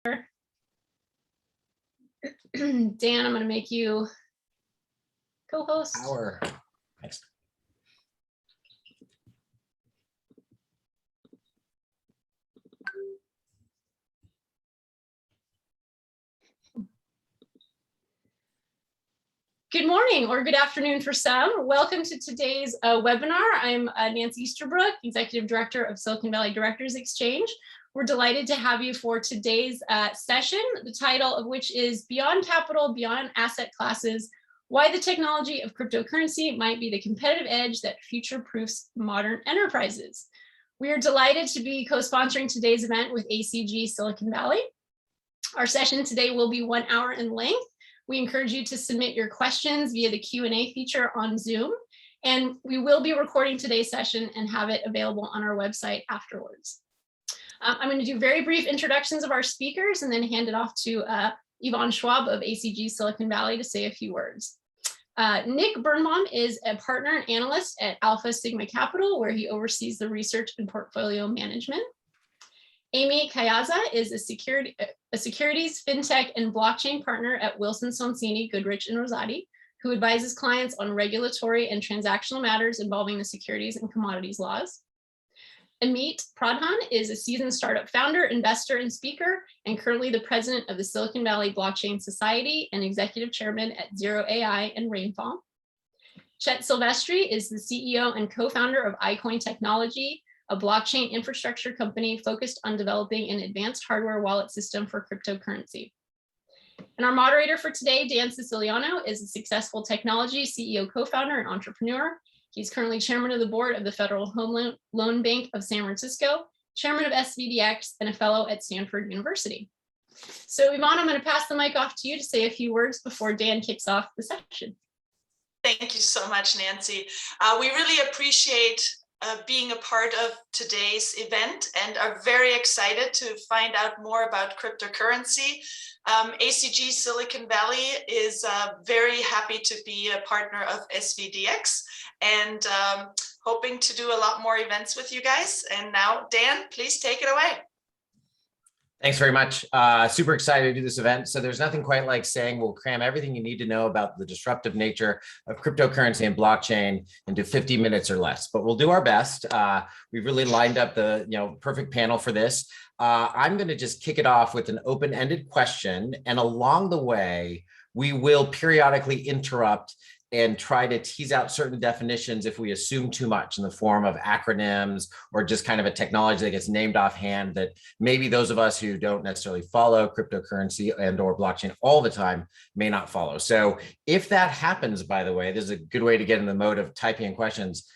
Dan, I'm going to make you co-host. Thanks. Good morning or good afternoon for some. Welcome to today's webinar. I'm Nancy Easterbrook, Executive Director of Silicon Valley Directors Exchange. We're delighted to have you for today's session, the title of which is Beyond Capital, Beyond Asset Classes, Why the Technology of Cryptocurrency Might Be the Competitive Edge That Future-Proofs Modern Enterprises. We are delighted to be co-sponsoring today's event with ACG Silicon Valley. Our session today will be 1 hour in length. We encourage you to submit your questions via the Q&A feature on Zoom, and we will be recording today's session and have it available on our website afterwards. I'm going to do very brief introductions of our speakers and then hand it off to Yvonne Schwab of ACG Silicon Valley to say a few words. Nick Birnbaum is a partner and analyst at Alpha Sigma Capital, where he oversees the research and portfolio management. Amy Kayaza is a securities, fintech, and blockchain partner at Wilson Sonsini, Goodrich & Rosati, who advises clients on regulatory and transactional matters involving the securities and commodities laws. Amit Pradhan is a seasoned startup founder, investor, and speaker, and currently the president of the Silicon Valley Blockchain Society and executive chairman at Zero AI and Rainfall. Chet Silvestri is the CEO and co-founder of iCoin Technology, a blockchain infrastructure company focused on developing an advanced hardware wallet system for cryptocurrency. And our moderator for today, Dan Siciliano, is a successful technology CEO, co-founder, and entrepreneur. He's currently chairman of the board of the Federal Home Loan Bank of San Francisco, chairman of SVDX, and a fellow at Stanford University. So Yvonne, I'm going to pass the mic off to you to say a few words before Dan kicks off the session. Thank you so much, Nancy. We really appreciate being a part of today's event and are very excited to find out more about cryptocurrency. ACG Silicon Valley is very happy to be a partner of SVDX and hoping to do a lot more events with you guys. And now, Dan, please take it away. Thanks very much. Super excited to do this event. So there's nothing quite like saying we'll cram everything you need to know about the disruptive nature of cryptocurrency and blockchain into 50 minutes or less, but we'll do our best. We've really lined up the perfect panel for this. I'm going to just kick it off with an open-ended question, and along the way, we will periodically interrupt and try to tease out certain definitions if we assume too much in the form of acronyms or just kind of a technology that gets named offhand that maybe those of us who don't necessarily follow cryptocurrency and or blockchain all the time may not follow. So if that happens, by the way, this is a good way to get in the mode of typing in questions.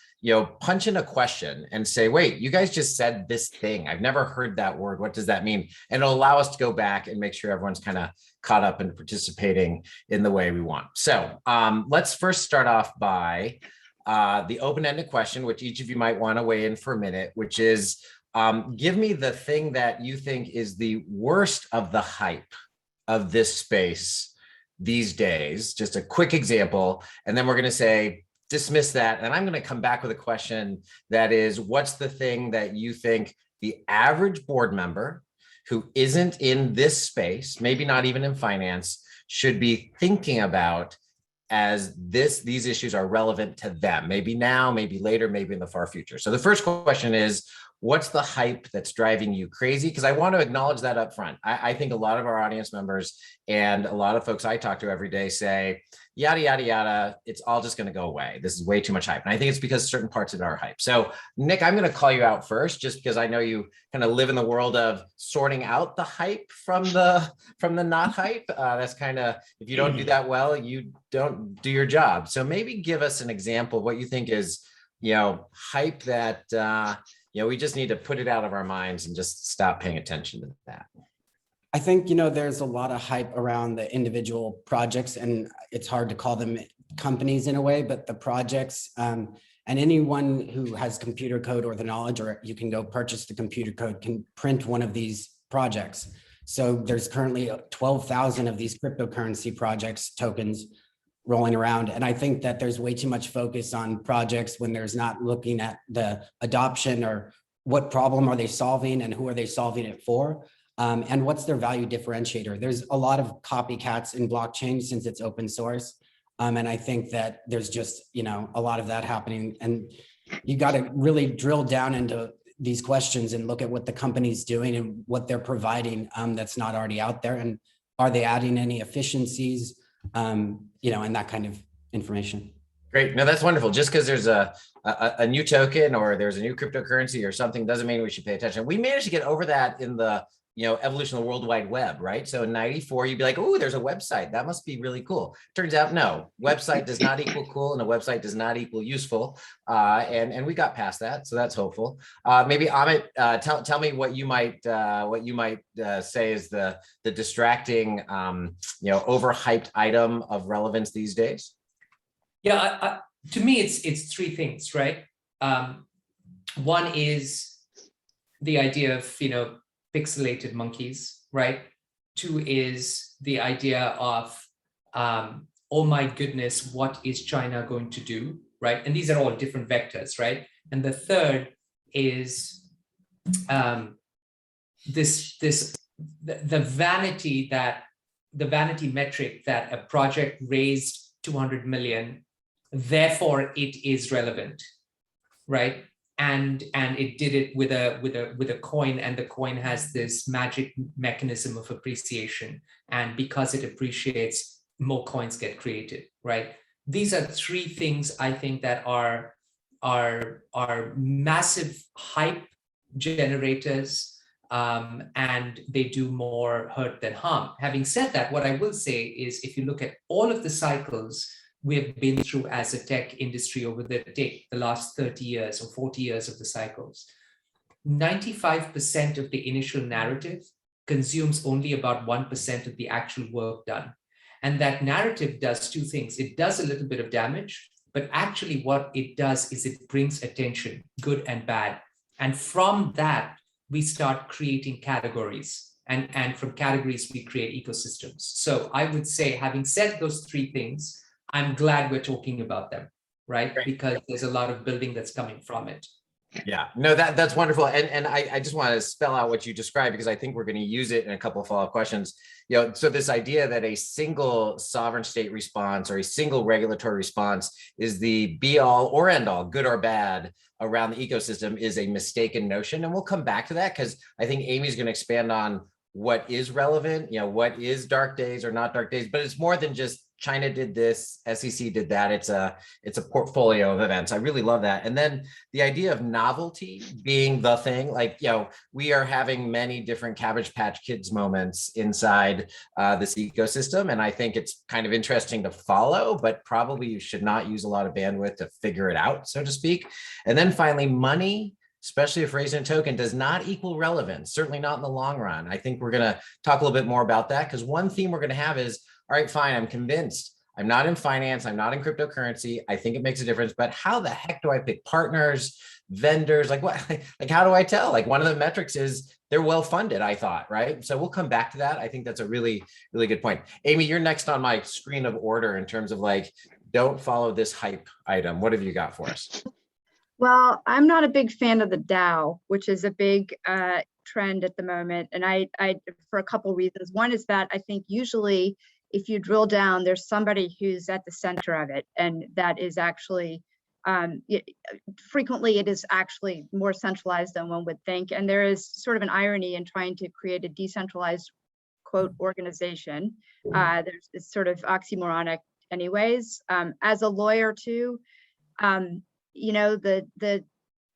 Punch in a question and say, wait, you guys just said this thing. I've never heard that word. What does that mean? And it'll allow us to go back and make sure everyone's kind of caught up and participating in the way we want. So let's first start off by the open-ended question, which each of you might want to weigh in for a minute, which is, give me the thing that you think is the worst of the hype of this space these days. Just a quick example. And then we're going to say, dismiss that. And I'm going to come back with a question that is, what's the thing that you think the average board member who isn't in this space, maybe not even in finance, should be thinking about as these issues are relevant to them? Maybe now, maybe later, maybe in the far future. So the first question is, what's the hype that's driving you crazy? Because I want to acknowledge that up front. I think a lot of our audience members and a lot of folks I talk to every day say, yada, yada, yada, it's all just going to go away. This is way too much hype. And I think it's because certain parts of it are hype. So Nick, I'm going to call you out first, just because I know you kind of live in the world of sorting out the hype from the not hype. That's kind of, if you don't do that well, you don't do your job. So maybe give us an example of what you think is, hype that, we just need to put it out of our minds and just stop paying attention to that. I think, there's a lot of hype around the individual projects, and it's hard to call them companies in a way, but the projects and anyone who has computer code or the knowledge, or you can go purchase the computer code, can print one of these projects. So there's currently 12,000 of these cryptocurrency projects, tokens rolling around. And I think that there's way too much focus on projects when there's not looking at the adoption or what problem are they solving and who are they solving it for. And what's their value differentiator? There's a lot of copycats in blockchain since it's open source. And I think that there's just, a lot of that happening. And you got to really drill down into these questions and look at what the company's doing and what they're providing that's not already out there. And are they adding any efficiencies, and that kind of information. Great. No, that's wonderful. Just because there's a new token or there's a new cryptocurrency or something doesn't mean we should pay attention. We managed to get over that in the evolution of the World Wide Web, right? So in 94, you'd be like, oh, there's a website. That must be really cool. Turns out, no, website does not equal cool and a website does not equal useful. And we got past that. So that's hopeful. Maybe Amit, tell me what you might say is the distracting, overhyped item of relevance these days. Yeah, to me, it's three things, right? One is the idea of, pixelated monkeys, right? Two is the idea of, oh my goodness, what is China going to do, right? And these are all different vectors, right? And the third is the vanity metric that a project raised 200 million, therefore it is relevant, right? And it did it with a coin, and the coin has this magic mechanism of appreciation, and because it appreciates, more coins get created, right? These are three things I think that are massive hype generators, and they do more hurt than harm. Having said that, what I will say is, if you look at all of the cycles we've been through as a tech industry over the last 30 years or 40 years of the cycles, 95% of the initial narrative consumes only about 1% of the actual work done. And that narrative does two things. It does a little bit of damage, but actually what it does is it brings attention, good and bad. And from that, we start creating categories. And from categories, we create ecosystems. So I would say, having said those three things, I'm glad we're talking about them, right? Because there's a lot of building that's coming from it. Yeah, no, that's wonderful. And I just want to spell out what you described, because I think we're going to use it in a couple of follow-up questions. So this idea that a single sovereign state response or a single regulatory response is the be all or end all, good or bad, around the ecosystem is a mistaken notion. And we'll come back to that, because I think Amy's going to expand on what is relevant, what is dark days or not dark days, but it's more than just China did this, SEC did that. It's a portfolio of events. I really love that. And then the idea of novelty being the thing, like, we are having many different Cabbage Patch Kids moments inside this ecosystem. And I think it's kind of interesting to follow, but probably you should not use a lot of bandwidth to figure it out, so to speak. And then finally, money, especially if raising a token, does not equal relevance, certainly not in the long run. I think we're going to talk a little bit more about that, because one theme we're going to have is, all right, fine, I'm convinced. I'm not in finance. I'm not in cryptocurrency. I think it makes a difference, but how the heck do I pick partners, vendors? Like what? Like, how do I tell? Like, one of the metrics is they're well-funded, I thought, right? So we'll come back to that. I think that's a really, really good point. Amy, you're next on my screen of order in terms of like, don't follow this hype item. What have you got for us? Well, I'm not a big fan of the DAO, which is a big trend at the moment. And I for a couple of reasons. One is that I think usually if you drill down, there's somebody who's at the center of it. And that is actually, frequently it is actually more centralized than one would think. And there is sort of an irony in trying to create a decentralized, quote, organization. It's sort of oxymoronic anyways. As a lawyer too, the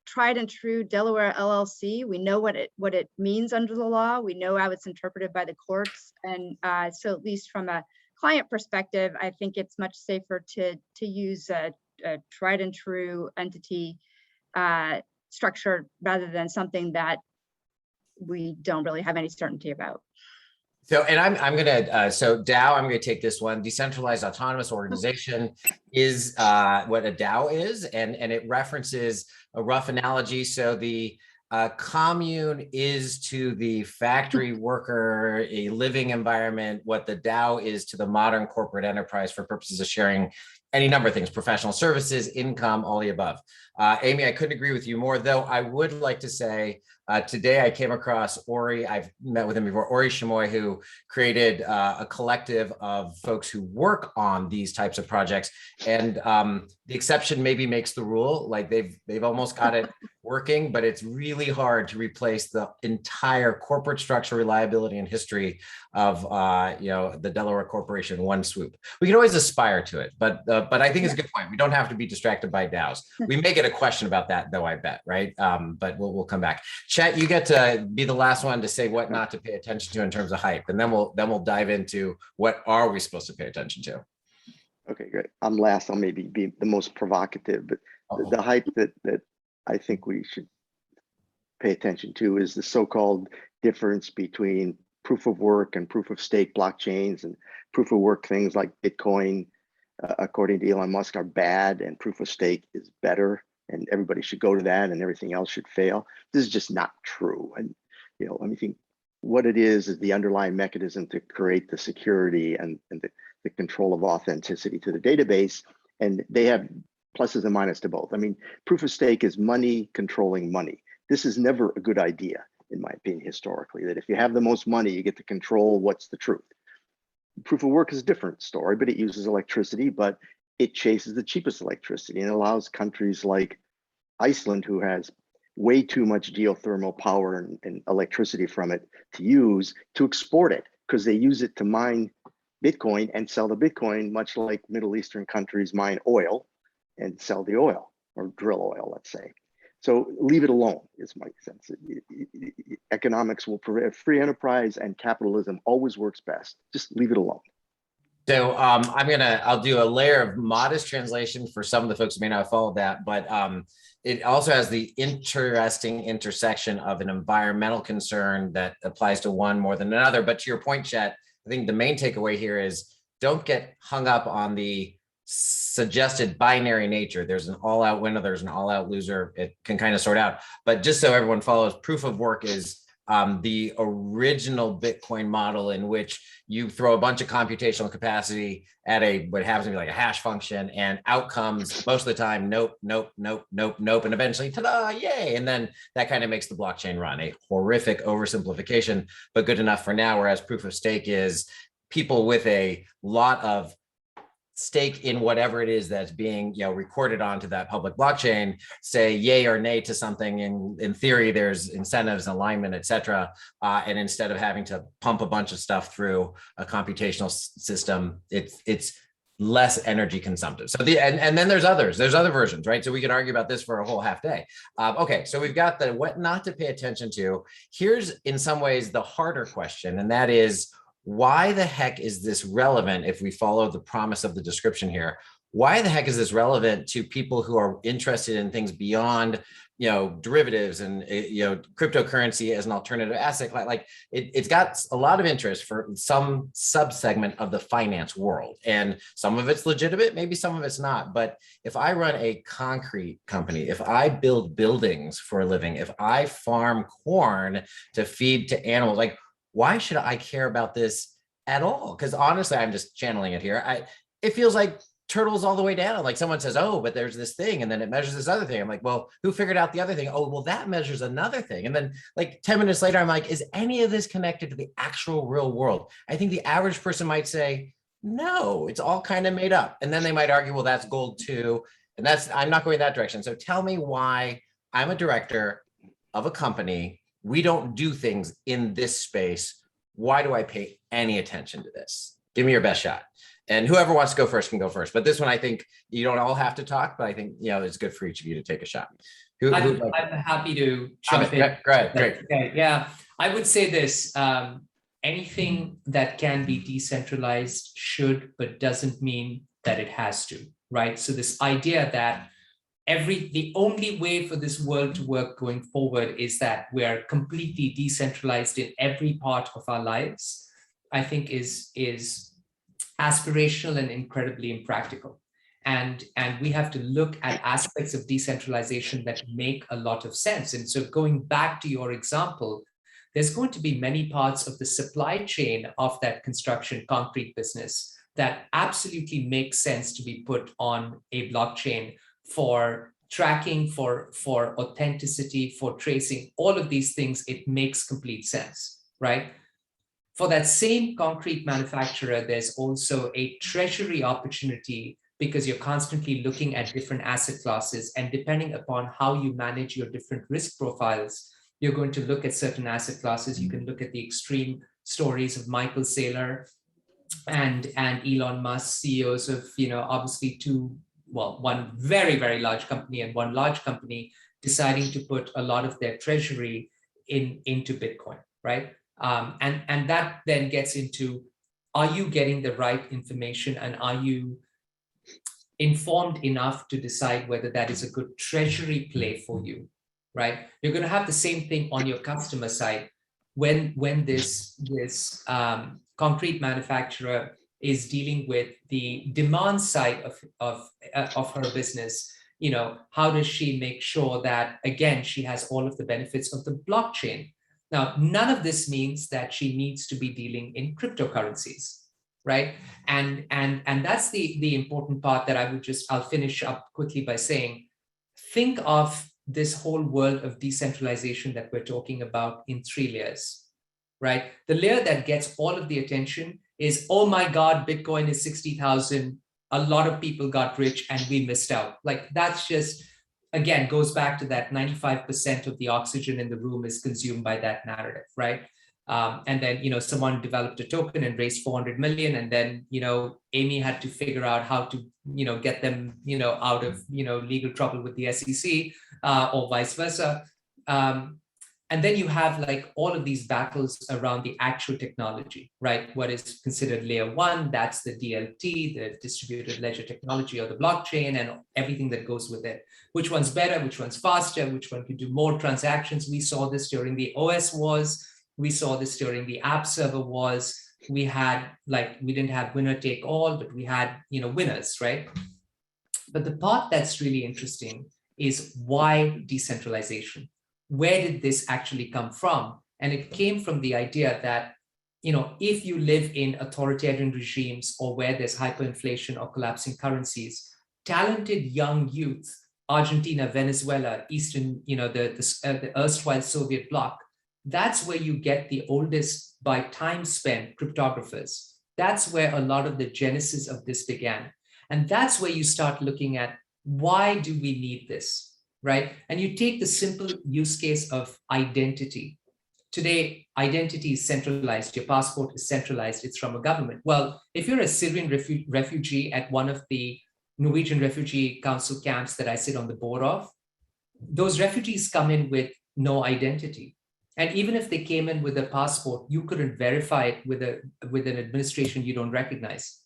tried and true Delaware LLC, we know what it means under the law. We know how it's interpreted by the courts. And so at least from a client perspective, I think it's much safer to use a tried and true entity structure rather than something that we don't really have any certainty about. So, and I'm going to, so DAO, I'm going to take this one. Decentralized Autonomous Organization is what a DAO is, and it references a rough analogy. So the commune is to the factory worker a living environment, what the DAO is to the modern corporate enterprise for purposes of sharing any number of things, professional services, income, all the above. Amy, I couldn't agree with you more, though I would like to say, today I came across Ori, I've met with him before, Ori Shamoy, who created a collective of folks who work on these types of projects. And the exception maybe makes the rule, like they've almost got it working, but it's really hard to replace the entire corporate structure, reliability, and history of the Delaware Corporation in one swoop. We can always aspire to it, but I think it's a good point. We don't have to be distracted by DAOs. We may get a question about that, though, I bet, right? But we'll come back. Chet, you get to be the last one to say what not to pay attention to in terms of hype, and then we'll dive into what are we supposed to pay attention to. Okay, great. I'm last. I'll maybe be the most provocative, but the hype that I think we should pay attention to is the so-called difference between proof of work and proof of stake blockchains, and proof of work things like Bitcoin, according to Elon Musk, are bad, and proof of stake is better, and everybody should go to that, and everything else should fail. This is just not true. And I think what it is the underlying mechanism to create the security and the control of authenticity to the database, and they have pluses and minuses to both. I mean, proof of stake is money controlling money. This is never a good idea, in my opinion, historically, that if you have the most money, you get to control what's the truth. Proof of work is a different story, but it uses electricity, but it chases the cheapest electricity and allows countries like Iceland, who has way too much geothermal power and electricity from it to export it, because they use it to mine Bitcoin and sell the Bitcoin, much like Middle Eastern countries mine oil and sell the oil, or drill oil, let's say. So leave it alone, is my sense. Economics will prevent free enterprise, and capitalism always works best. Just leave it alone. So I'll do a layer of modest translation for some of the folks who may not have followed that, but it also has the interesting intersection of an environmental concern that applies to one more than another. But to your point, Chet, I think the main takeaway here is don't get hung up on the suggested binary nature. There's an all-out winner, there's an all-out loser. It can kind of sort out. But just so everyone follows, proof of work is the original Bitcoin model, in which you throw a bunch of computational capacity at what happens to be like a hash function, and outcomes most of the time, nope, nope, nope, nope, nope, and eventually, ta-da, yay. And then that kind of makes the blockchain run. A horrific oversimplification, but good enough for now. Whereas proof of stake is people with a lot of stake in whatever it is that's being recorded onto that public blockchain, say yay or nay to something. In theory, there's incentives, alignment, et cetera. And instead of having to pump a bunch of stuff through a computational system, it's less energy consumptive. So and then there's other versions, right? So we could argue about this for a whole half day. Okay, so we've got the what not to pay attention to. Here's in some ways the harder question, and that is, why the heck is this relevant if we follow the promise of the description here? Why the heck is this relevant to people who are interested in things beyond, derivatives and, cryptocurrency as an alternative asset? Like it's got a lot of interest for some subsegment of the finance world, and some of it's legitimate, maybe some of it's not. But if I run a concrete company, if I build buildings for a living, if I farm corn to feed to animals, like, why should I care about this at all? Because honestly, I'm just channeling it here. It feels like turtles all the way down. Like someone says, oh, but there's this thing, and then it measures this other thing. I'm like, well, who figured out the other thing? Oh, well, that measures another thing. And then like 10 minutes later, I'm like, is any of this connected to the actual real world? I think the average person might say, no, it's all kind of made up. And then they might argue, well, that's gold too. And I'm not going that direction. So tell me why I'm a director of a company. We don't do things in this space. Why do I pay any attention to this? Give me your best shot. And whoever wants to go first can go first. But this one, I think you don't all have to talk, but I think, it's good for each of you to take a shot. I'm happy to jump in. Great. Okay, yeah. I would say this, anything that can be decentralized should, but doesn't mean that it has to, right? So this idea that the only way for this world to work going forward is that we are completely decentralized in every part of our lives, I think is aspirational and incredibly impractical. And we have to look at aspects of decentralization that make a lot of sense. And so going back to your example, there's going to be many parts of the supply chain of that construction concrete business that absolutely make sense to be put on a blockchain for tracking, for authenticity, for tracing, all of these things. It makes complete sense, right? For that same concrete manufacturer, there's also a treasury opportunity because you're constantly looking at different asset classes, and depending upon how you manage your different risk profiles, you're going to look at certain asset classes. You can look at the extreme stories of Michael Saylor and Elon Musk, CEOs of, obviously one very, very large company and one large company deciding to put a lot of their treasury into Bitcoin, right? And that then gets into, are you getting the right information, and are you informed enough to decide whether that is a good treasury play for you, right? You're going to have the same thing on your customer side when this concrete manufacturer is dealing with the demand side of her business. How does she make sure that, again, she has all of the benefits of the blockchain? Now, none of this means that she needs to be dealing in cryptocurrencies, right? And that's the important part that I'll finish up quickly by saying, think of this whole world of decentralization that we're talking about in 3 layers, right? The layer that gets all of the attention is, oh my God, Bitcoin is 60,000. A lot of people got rich and we missed out. Like, that's just, again, goes back to that 95% of the oxygen in the room is consumed by that narrative, right? And then, someone developed a token and raised 400 million. And then, Amy had to figure out how to, get them, out of, legal trouble with the SEC or vice versa. And then you have like all of these battles around the actual technology, right? What is considered layer 1, that's the DLT, the distributed ledger technology, or the blockchain, and everything that goes with it. Which one's better, which one's faster, which one can do more transactions? We saw this during the OS wars. We saw this during the app server wars. We didn't have winner take all, but we had, winners, right? But the part that's really interesting is, why decentralization? Where did this actually come from? And it came from the idea that, if you live in authoritarian regimes or where there's hyperinflation or collapsing currencies, talented young youth, Argentina, Venezuela, Eastern, the erstwhile Soviet bloc, that's where you get the oldest by time spent cryptographers. That's where a lot of the genesis of this began. And that's where you start looking at, why do we need this? Right? And you take the simple use case of identity. Today, identity is centralized. Your passport is centralized. It's from a government. Well, if you're a Syrian refugee at one of the Norwegian Refugee Council camps that I sit on the board of, those refugees come in with no identity. And even if they came in with a passport, you couldn't verify it with an administration you don't recognize.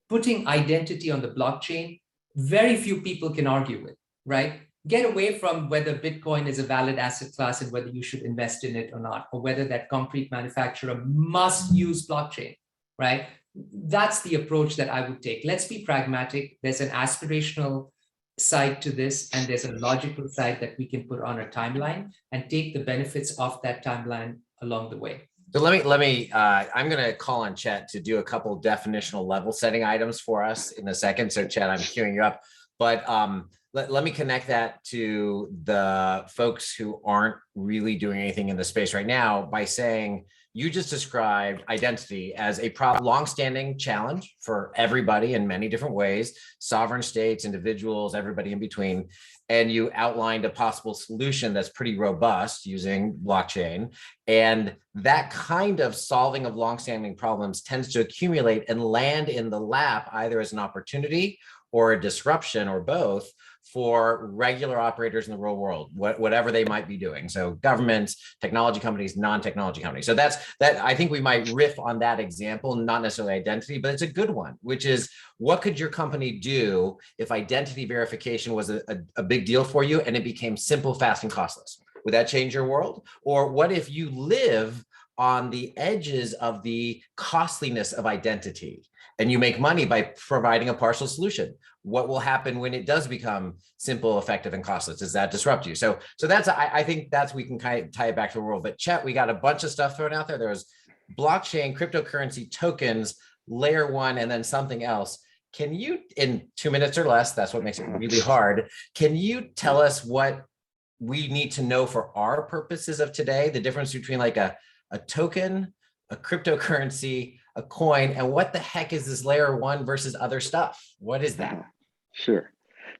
Putting identity on the blockchain, very few people can argue with, right? Get away from whether Bitcoin is a valid asset class and whether you should invest in it or not, or whether that concrete manufacturer must use blockchain, right? That's the approach that I would take. Let's be pragmatic. There's an aspirational side to this, and there's a logical side that we can put on a timeline and take the benefits of that timeline along the way. So let me, I'm going to call on Chet to do a couple definitional level setting items for us in a second. So Chet, I'm queuing you up, but let me connect that to the folks who aren't really doing anything in the space right now by saying, you just described identity as a long-standing challenge for everybody in many different ways, sovereign states, individuals, everybody in between. And you outlined a possible solution that's pretty robust using blockchain. And that kind of solving of long-standing problems tends to accumulate and land in the lap either as an opportunity or a disruption or both for regular operators in the real world, whatever they might be doing. So governments, technology companies, non-technology companies. So that I think we might riff on that example, not necessarily identity, but it's a good one, which is, what could your company do if identity verification was a big deal for you and it became simple, fast, and costless? Would that change your world? Or what if you live on the edges of the costliness of identity and you make money by providing a partial solution? What will happen when it does become simple, effective, and costless? Does that disrupt you? So that's, I think that's, we can kind of tie it back to the world. But Chet, we got a bunch of stuff thrown out there. There was blockchain, cryptocurrency, tokens, layer one and then something else. Can you, in 2 minutes or less, that's what makes it really hard. Can you tell us what we need to know for our purposes of today, the difference between like a token, a cryptocurrency, a coin, and what the heck is this layer one versus other stuff? What is that? Sure.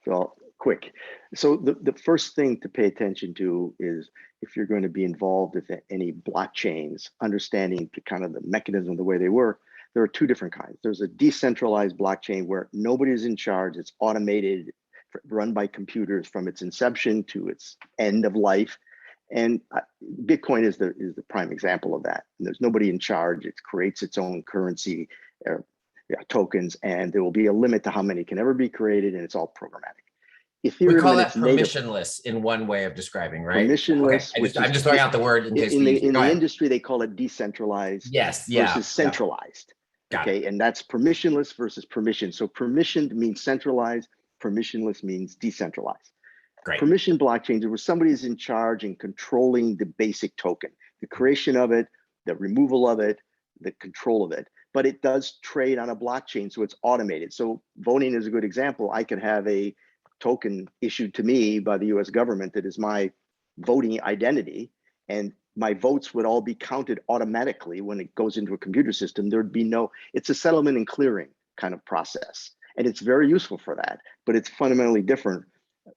So quick. So the first thing to pay attention to is if you're going to be involved with any blockchains, understanding kind of the mechanism, the way they work, there are two different kinds. There's a decentralized blockchain where nobody's in charge. It's automated, run by computers from its inception to its end of life. And Bitcoin is the prime example of that. And there's nobody in charge. It creates its own currency, tokens, and there will be a limit to how many can ever be created, and it's all programmatic. Ethereum, we call that permissionless in one way of describing, right? Permissionless. Okay. I'm just throwing out the word in case in the industry, they call it decentralized versus centralized. Okay, and that's permissionless versus permission. So permissioned means centralized, permissionless means decentralized. Great. Permission blockchains, where somebody is in charge and controlling the basic token, the creation of it, the removal of it, the control of it. But it does trade on a blockchain, so it's automated. So voting is a good example. I could have a token issued to me by the US government that is my voting identity, and my votes would all be counted automatically when it goes into a computer system. There'd be it's a settlement and clearing kind of process. And it's very useful for that, but it's fundamentally different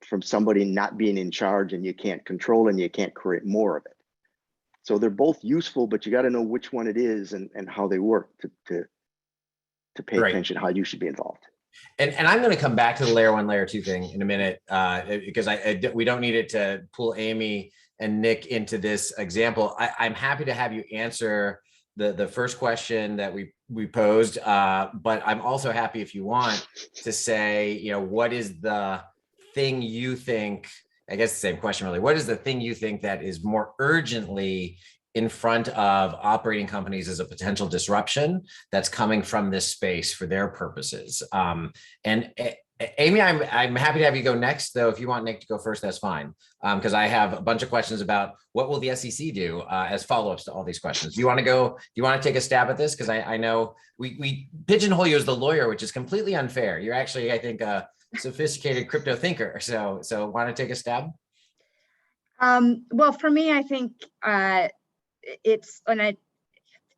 from somebody not being in charge, and you can't control and you can't create more of it. So they're both useful, but you got to know which one it is and how they work to pay attention, how you should be involved. And I'm going to come back to the layer one, layer two thing in a minute, because we don't need it to pull Amy and Nick into this example. I'm happy to have you answer the first question that we posed, but I'm also happy if you want to say, what is the thing you think, I guess the same question really, what is the thing you think that is more urgently in front of operating companies as a potential disruption that's coming from this space for their purposes? And Amy, I'm happy to have you go next, though. If you want Nick to go first, that's fine, because I have a bunch of questions about what will the SEC do as follow-ups to all these questions. Do you want to go? Do you want to take a stab at this? Because I know we pigeonhole you as the lawyer, which is completely unfair. You're actually, I think, a sophisticated crypto thinker. So want to take a stab? Well, for me, I think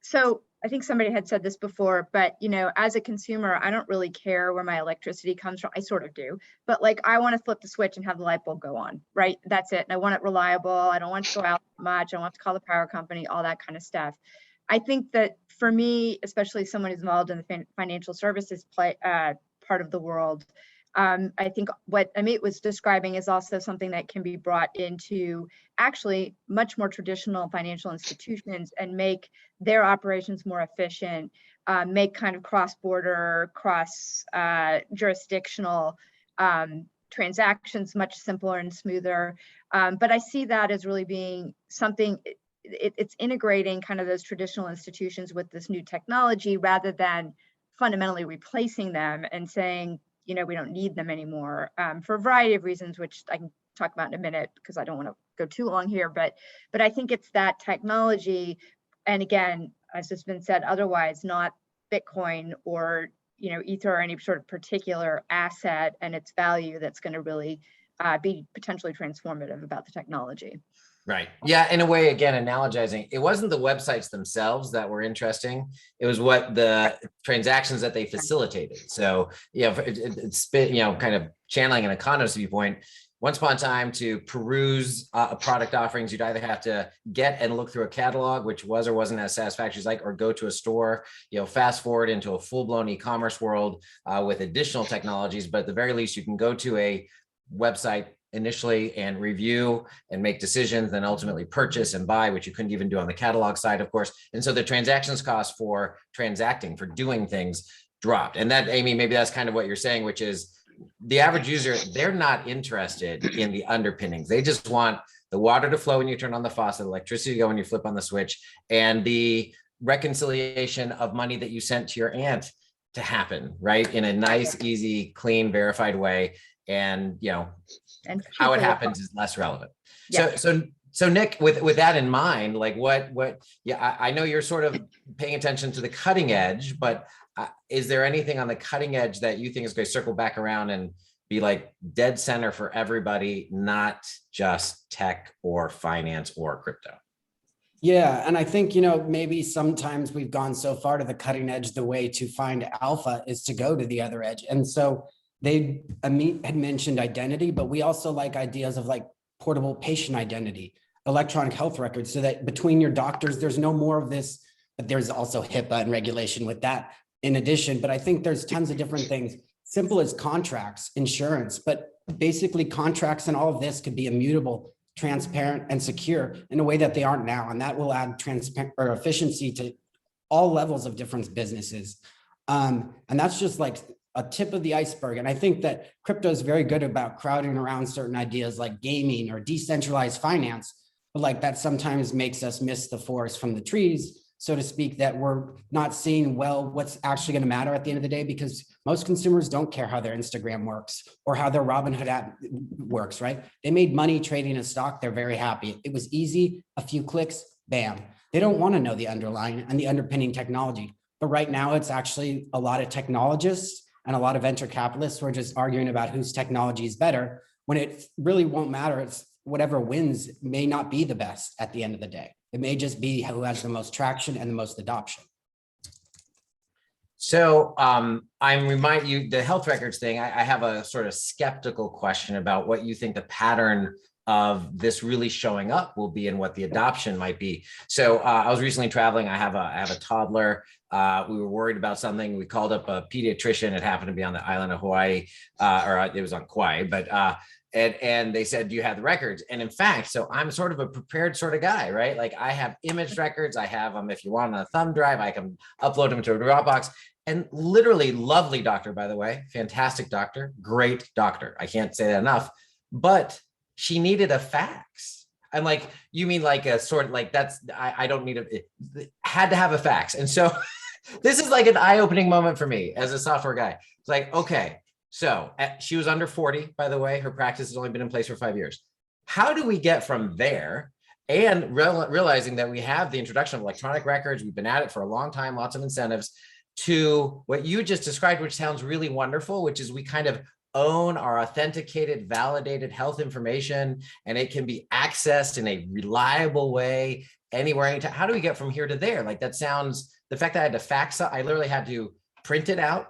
so I think somebody had said this before, but as a consumer, I don't really care where my electricity comes from. I sort of do, but like I want to flip the switch and have the light bulb go on, right? That's it. And I want it reliable. I don't want to go out much. I don't want to call the power company, all that kind of stuff. I think that for me, especially someone who's involved in the financial services part of the world, I think what Amit was describing is also something that can be brought into actually much more traditional financial institutions and make their operations more efficient, make kind of cross-border, cross-jurisdictional transactions much simpler and smoother. But I see that as really being something, it's integrating kind of those traditional institutions with this new technology rather than fundamentally replacing them and saying, we don't need them anymore for a variety of reasons, which I can talk about in a minute because I don't want to go too long here. But I think it's that technology, and again, as has been said, otherwise not Bitcoin or Ether or any sort of particular asset and its value that's going to really be potentially transformative about the technology. Right. Yeah. In a way, again, analogizing, it wasn't the websites themselves that were interesting. It was what the transactions that they facilitated. So, it's kind of channeling an economist viewpoint. Once upon a time, to peruse product offerings, you'd either have to get and look through a catalog, which was or wasn't as satisfactory as or go to a store. Fast forward into a full-blown e-commerce world with additional technologies, but at the very least, you can go to a website initially and review and make decisions, then ultimately purchase and buy, which you couldn't even do on the catalog side, of course. And so the transactions cost for transacting, for doing things, dropped. And that, Amy, maybe that's kind of what you're saying, which is the average user, they're not interested in the underpinnings. They just want the water to flow when you turn on the faucet, electricity to go when you flip on the switch, and the reconciliation of money that you sent to your aunt to happen, right? In a nice, easy, clean, verified way. And and how it happens is less relevant. Yeah. So Nick, with that in mind, like what I know you're sort of paying attention to the cutting edge, but is there anything on the cutting edge that you think is going to circle back around and be like dead center for everybody, not just tech or finance or crypto? Yeah, and I think, you know, maybe sometimes we've gone so far to the cutting edge, the way to find alpha is to go to the other edge. And so they had mentioned identity, but we also like ideas of like portable patient identity, electronic health records, so that between your doctors, there's no more of this, but there's also HIPAA and regulation with that in addition. But I think there's tons of different things, simple as contracts, insurance, but basically contracts and all of this could be immutable, transparent, and secure in a way that they aren't now. And that will add transparent or efficiency to all levels of different businesses. And that's just like a tip of the iceberg. And I think that crypto is very good about crowding around certain ideas like gaming or decentralized finance, but like that sometimes makes us miss the forest from the trees, so to speak, that we're not seeing well what's actually going to matter at the end of the day, because most consumers don't care how their Instagram works or how their Robinhood app works, right? They made money trading a stock. They're very happy. It was easy, a few clicks, bam. They don't want to know the underlying and the underpinning technology. But right now it's actually a lot of technologists and a lot of venture capitalists who are just arguing about whose technology is better, when it really won't matter. It's whatever wins may not be the best at the end of the day. It may just be who has the most traction and the most adoption. So I remind you, the health records thing, I have a sort of skeptical question about what you think the pattern of this really showing up will be and what the adoption might be. So I was recently traveling. I have a toddler. We were worried about something. We called up a pediatrician. It happened to be on the island of Hawaii, or it was on Kauai, but and they said, do you have the records? And in fact, so I'm sort of a prepared sort of guy, right? Like I have image records. I have them, if you want, on a thumb drive, I can upload them to a Dropbox. And literally lovely doctor, by the way, fantastic doctor, great doctor. I can't say that enough, but she needed a fax. I'm like, you mean like a sort of like, that's, I don't need it had to have a fax. And so this is like an eye-opening moment for me as a software guy. It's like, okay, so she was under 40, by the way, her practice has only been in place for 5 years. How do we get from there and realizing that we have the introduction of electronic records, we've been at it for a long time, lots of incentives, to what you just described, which sounds really wonderful, which is we kind of own our authenticated, validated health information, and it can be accessed in a reliable way anywhere, anytime. How do we get from here to there? Like that sounds, the fact that I had to fax, I literally had to print it out.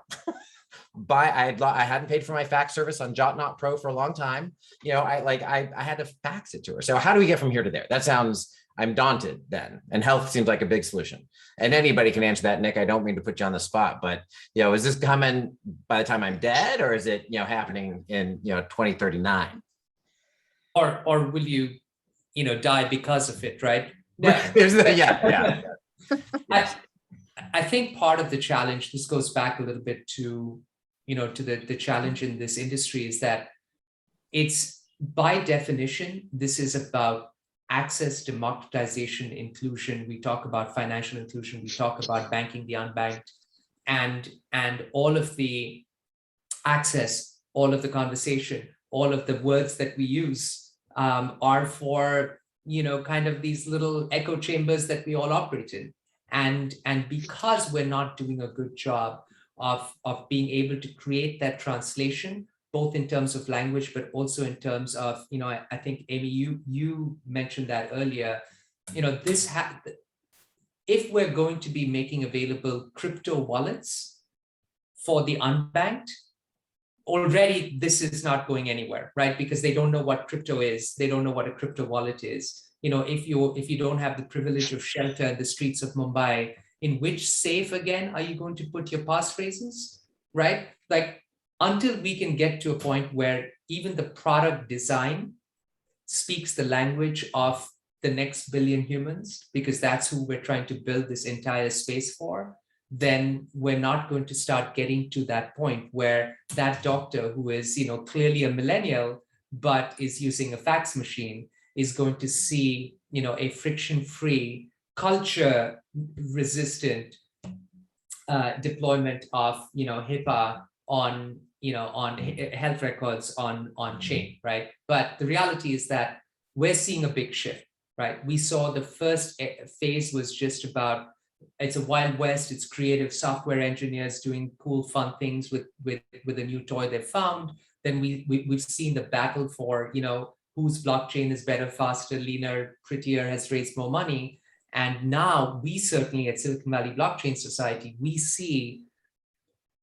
I hadn't paid for my fax service on JotNot Pro for a long time. You know, I had to fax it to her. So how do we get from here to there? That sounds, I'm daunted then. And health seems like a big solution. And anybody can answer that, Nick. I don't mean to put you on the spot, but, you know, is this coming by the time I'm dead, or is it, you know, happening in, you know, 2039? Or will you, you know, die because of it, right? Yeah. I think part of the challenge, this goes back a little bit to, you know, to the challenge in this industry, is that it's by definition, this is about access, democratization, inclusion. We talk about financial inclusion. We talk about banking the unbanked, and all of the access, all of the conversation, all of the words that we use are for, you know, kind of these little echo chambers that we all operate in. And because we're not doing a good job of being able to create that translation, both in terms of language, but also in terms of, you know, I think, Amy, you mentioned that earlier, you know, if we're going to be making available crypto wallets for the unbanked, already this is not going anywhere, right? Because they don't know what crypto is. They don't know what a crypto wallet is. You know, if you don't have the privilege of shelter in the streets of Mumbai, in which safe again are you going to put your passphrases, right? Like, until we can get to a point where even the product design speaks the language of the next billion humans, because that's who we're trying to build this entire space for, then we're not going to start getting to that point where that doctor who is, you know, clearly a millennial, but is using a fax machine, is going to see, you know, a friction-free, culture-resistant deployment of, you know, HIPAA on, you know, on health records on chain, right? But the reality is that we're seeing a big shift, right? We saw the first phase was just about it's a wild west. It's creative software engineers doing cool, fun things with a new toy they've found. Then we've seen the battle for, you know, whose blockchain is better, faster, leaner, prettier, has raised more money. And now we certainly at Silicon Valley Blockchain Society, we see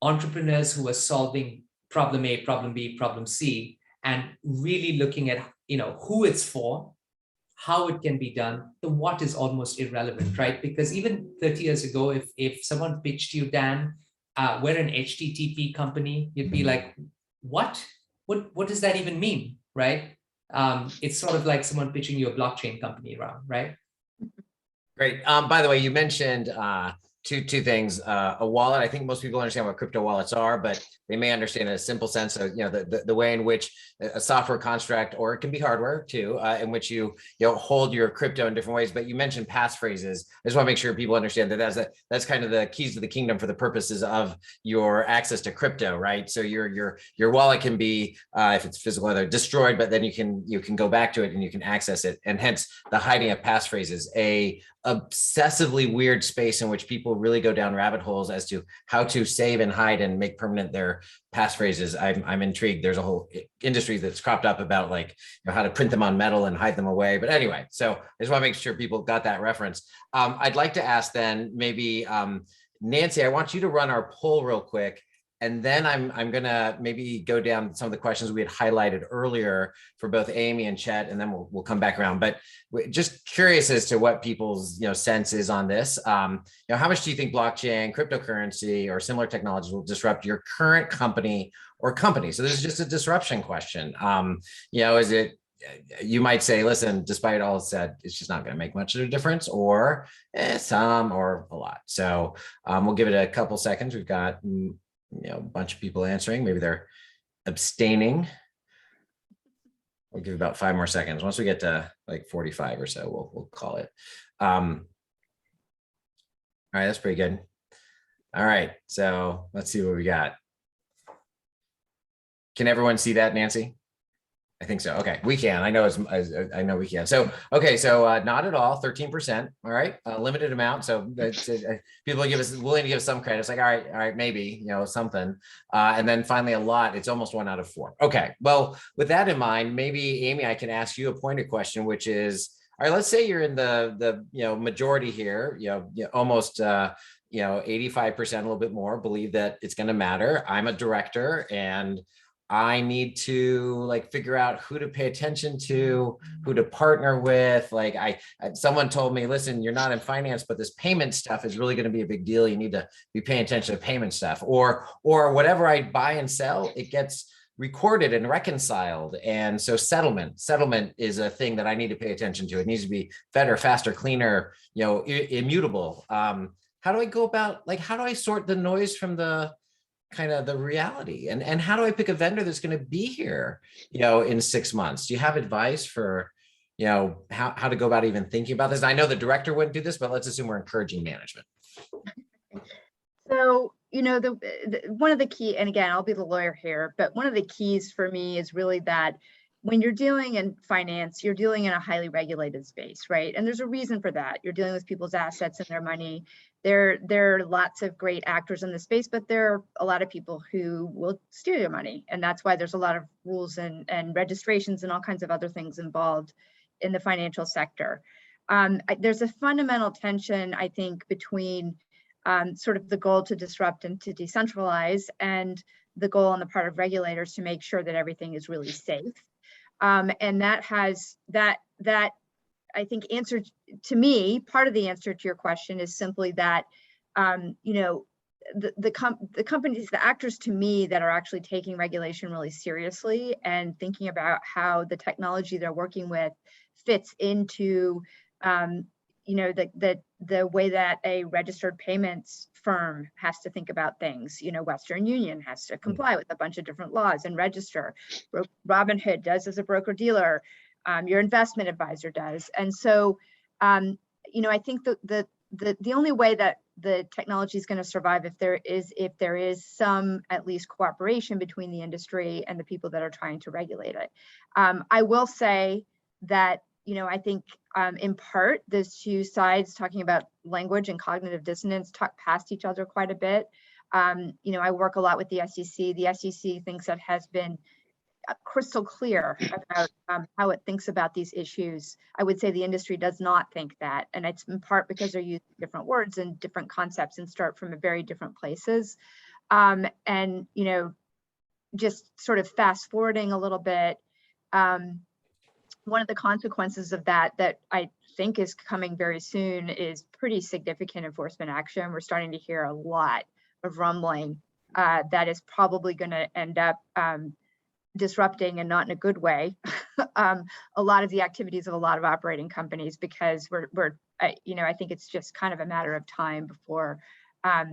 entrepreneurs who are solving problem A, problem B, problem C, and really looking at, you know, who it's for, how it can be done. The what is almost irrelevant, right? Because even 30 years ago, if someone pitched you, Dan, we're an HTTP company, you'd be like, what does that even mean, right? It's sort of like someone pitching you a blockchain company around, right? Great. By the way, you mentioned two things. A wallet. I think most people understand what crypto wallets are, but they may understand in a simple sense of, you know, the way in which a software construct, or it can be hardware too, in which you hold your crypto in different ways. But you mentioned passphrases. I just want to make sure people understand that that's kind of the keys to the kingdom for the purposes of your access to crypto, right? So your wallet can be, if it's physical, either destroyed, but then you can go back to it and you can access it. And hence the hiding of passphrases, a obsessively weird space in which people really go down rabbit holes as to how to save and hide and make permanent their passphrases. I'm intrigued. There's a whole industry that's cropped up about, like, you know, how to print them on metal and hide them away. But anyway, so I just want to make sure people got that reference. I'd like to ask then maybe Nancy, I want you to run our poll real quick. And then I'm gonna maybe go down some of the questions we had highlighted earlier for both Amy and Chet, and then we'll come back around. But just curious as to what people's, you know, sense is on this. You know, how much do you think blockchain, cryptocurrency, or similar technologies will disrupt your current company or company? So this is just a disruption question. You know, is it? You might say, listen, despite all said, it's just not going to make much of a difference, or some, or a lot. So we'll give it a couple seconds. We've got, you know, a bunch of people answering. Maybe they're abstaining. We'll give about 5 more seconds. Once we get to like 45 or so, we'll call it. All right, that's pretty good. All right, so let's see what we got. Can everyone see that, Nancy? I think so. Okay, we can. I know I know we can. So okay, so not at all. 13%. All right, limited amount. So that's people willing to give us some credit. It's like, all right, maybe, you know, something. And then finally, a lot. It's almost 1 out of 4. Okay. Well, with that in mind, maybe Amy, I can ask you a pointed question, which is, all right, let's say you're in the you know, majority here. You know almost you know, 85%, a little bit more, believe that it's going to matter. I'm a director, and I need to like figure out who to pay attention to, who to partner with. Like someone told me, listen, you're not in finance, but this payment stuff is really going to be a big deal. You need to be paying attention to payment stuff, or whatever I buy and sell, it gets recorded and reconciled. And so settlement is a thing that I need to pay attention to. It needs to be better, faster, cleaner, you know, immutable. How do I go about, like, how do I sort the noise from the kind of the reality, and how do I pick a vendor that's going to be here, you know, in 6 months? Do you have advice for, you know, how to go about even thinking about this? I know the director wouldn't do this, but let's assume we're encouraging management. So, you know, one of the key, and again, I'll be the lawyer here, but one of the keys for me is really that when you're dealing in finance, you're dealing in a highly regulated space, right? And there's a reason for that. You're dealing with people's assets and their money. There are lots of great actors in the space, but there are a lot of people who will steal your money. And that's why there's a lot of rules and registrations and all kinds of other things involved in the financial sector. There's a fundamental tension, I think, between sort of the goal to disrupt and to decentralize, and the goal on the part of regulators to make sure that everything is really safe. And that has that I think answer to me, part of the answer to your question is simply that, you know, the companies, the actors to me that are actually taking regulation really seriously and thinking about how the technology they're working with fits into, you know, the way that a registered payments firm has to think about things. You know, Western Union has to comply with a bunch of different laws and register. Robinhood does as a broker dealer. Your investment advisor does. And so, you know, I think the only way that the technology is going to survive if there is some at least cooperation between the industry and the people that are trying to regulate it. I will say that I think in part, those two sides talking about language and cognitive dissonance talk past each other quite a bit. I work a lot with the SEC. The SEC thinks that has been crystal clear about how it thinks about these issues. I would say the industry does not think that. And it's in part because they're using different words and different concepts and start from very different places. And, just sort of fast forwarding a little bit, one of the consequences of that I think is coming very soon is pretty significant enforcement action. We're starting to hear a lot of rumbling that is probably going to end up disrupting, and not in a good way, a lot of the activities of a lot of operating companies, because I think it's just kind of a matter of time before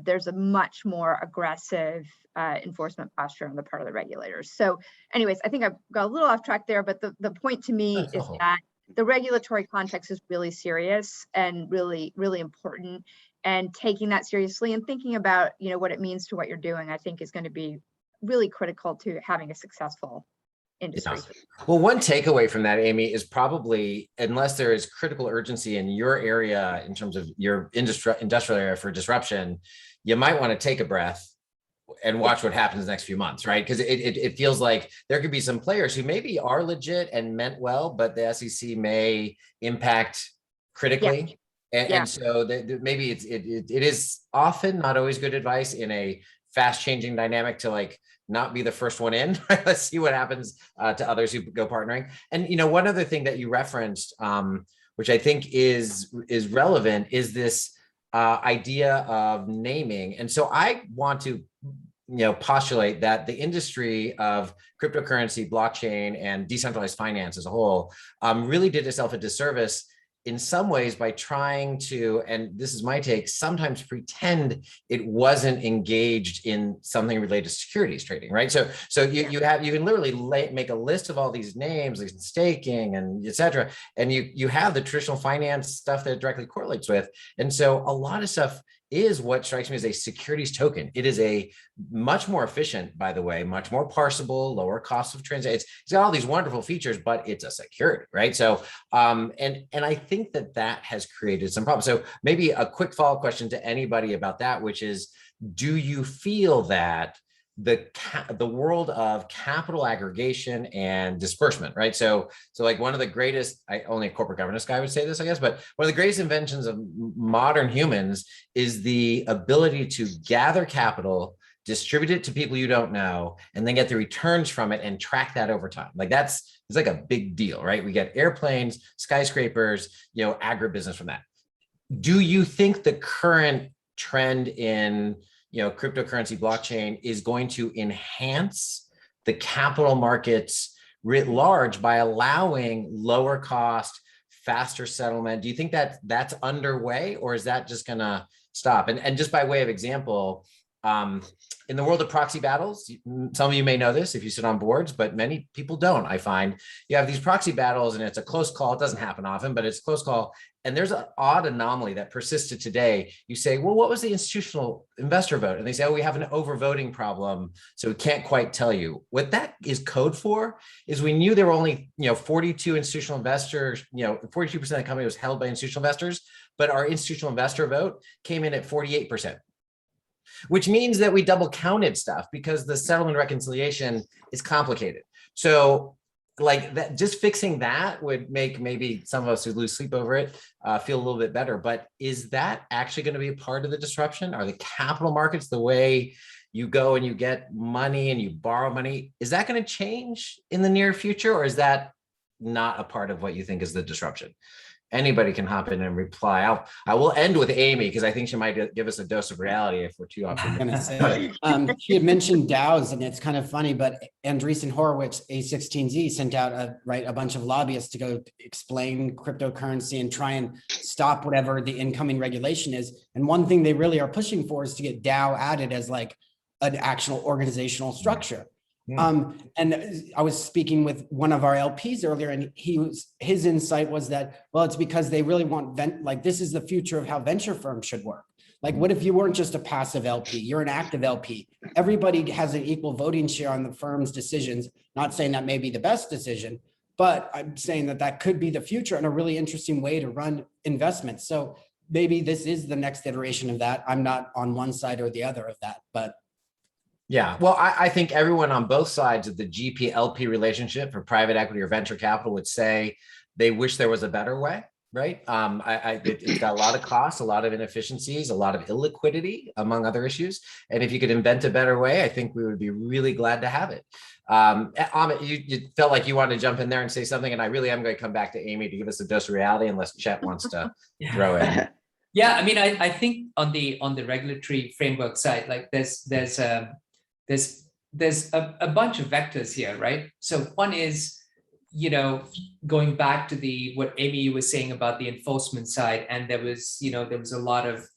there's a much more aggressive enforcement posture on the part of the regulators. So anyways, I think I've got a little off track there, but the point to me is that the regulatory context is really serious and really, really important. And taking that seriously and thinking about, what it means to what you're doing, I think is going to be really critical to having a successful industry. Yeah. Well, one takeaway from that, Amy, is probably, unless there is critical urgency in your area in terms of your industrial area for disruption, you might want to take a breath and watch what happens the next few months, right? Because it feels like there could be some players who maybe are legit and meant well, but the SEC may impact critically. Yeah. And so maybe it is often not always good advice in a fast changing dynamic to not be the first one in. Let's see what happens to others who go partnering. And one other thing that you referenced, which I think is relevant, is this idea of naming. And so I want to postulate that the industry of cryptocurrency, blockchain, and decentralized finance as a whole really did itself a disservice in some ways by trying to, and this is my take, sometimes pretend it wasn't engaged in something related to securities trading, right? So you can literally make a list of all these names, like staking and et cetera, and you have the traditional finance stuff that it directly correlates with. And so a lot of stuff is what strikes me as a securities token. It is a much more efficient, by the way, much more parsable, lower cost of transaction. It's got all these wonderful features, but it's a security, right? So, and I think that has created some problems. So maybe a quick follow-up question to anybody about that, which is, do you feel that the world of capital aggregation and disbursement, right? So like one of the greatest, only a corporate governance guy would say this, I guess, but one of the greatest inventions of modern humans is the ability to gather capital, distribute it to people you don't know, and then get the returns from it and track that over time. It's like a big deal, right? We get airplanes, skyscrapers, agribusiness from that. Do you think the current trend in cryptocurrency blockchain is going to enhance the capital markets writ large by allowing lower cost, faster settlement? Do you think that that's underway, or is that just gonna stop? And just by way of example, in the world of proxy battles, some of you may know this if you sit on boards, but many people don't. I find you have these proxy battles and it's a close call. It doesn't happen often, but it's a close call. And there's an odd anomaly that persisted today. You say, well, what was the institutional investor vote? And they say, oh, we have an overvoting problem, so we can't quite tell you. What that is code for is we knew there were only 42 institutional investors, 42% of the company was held by institutional investors, but our institutional investor vote came in at 48%. Which means that we double counted stuff because the settlement reconciliation is complicated. So that, just fixing that would make maybe some of us who lose sleep over it feel a little bit better. But is that actually going to be a part of the disruption? Are the capital markets, the way you go and you get money and you borrow money, is that going to change in the near future? Or is that not a part of what you think is the disruption? Anybody can hop in and reply. I will end with Amy because I think she might give us a dose of reality if we're too optimistic. She had mentioned DAOs, and it's kind of funny, but Andreessen Horowitz, A16Z, sent out a bunch of lobbyists to go explain cryptocurrency and try and stop whatever the incoming regulation is. And one thing they really are pushing for is to get DAO added as an actual organizational structure. And I was speaking with one of our LPs earlier, and his insight was that, well, it's because they really want this is the future of how venture firms should work. What if you weren't just a passive LP, you're an active LP? Everybody has an equal voting share on the firm's decisions, not saying that may be the best decision, but I'm saying that that could be the future and a really interesting way to run investments. So maybe this is the next iteration of that. I'm not on one side or the other of that, but. Yeah, well, I think everyone on both sides of the GP-LP relationship for private equity or venture capital would say they wish there was a better way, right? It's got a lot of costs, a lot of inefficiencies, a lot of illiquidity, among other issues. And if you could invent a better way, I think we would be really glad to have it. Amit, you felt like you wanted to jump in there and say something, and I really am going to come back to Amy to give us a dose of reality, unless Chet wants to throw in. Yeah, I mean, I think on the regulatory framework side, like there's a bunch of vectors here, right? So one is, you know, going back to what Amy was saying about the enforcement side, and there was a lot of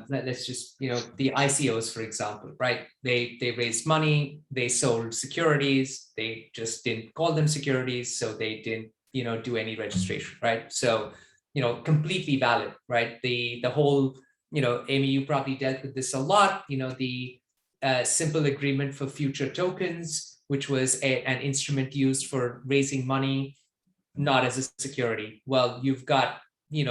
let's just, the ICOs, for example, right? They raised money, they sold securities, they just didn't call them securities, so they didn't, do any registration, right? So, completely valid, right? The whole, Amy, you probably dealt with this a lot, the simple agreement for future tokens, which was an instrument used for raising money, not as a security. Well, you've got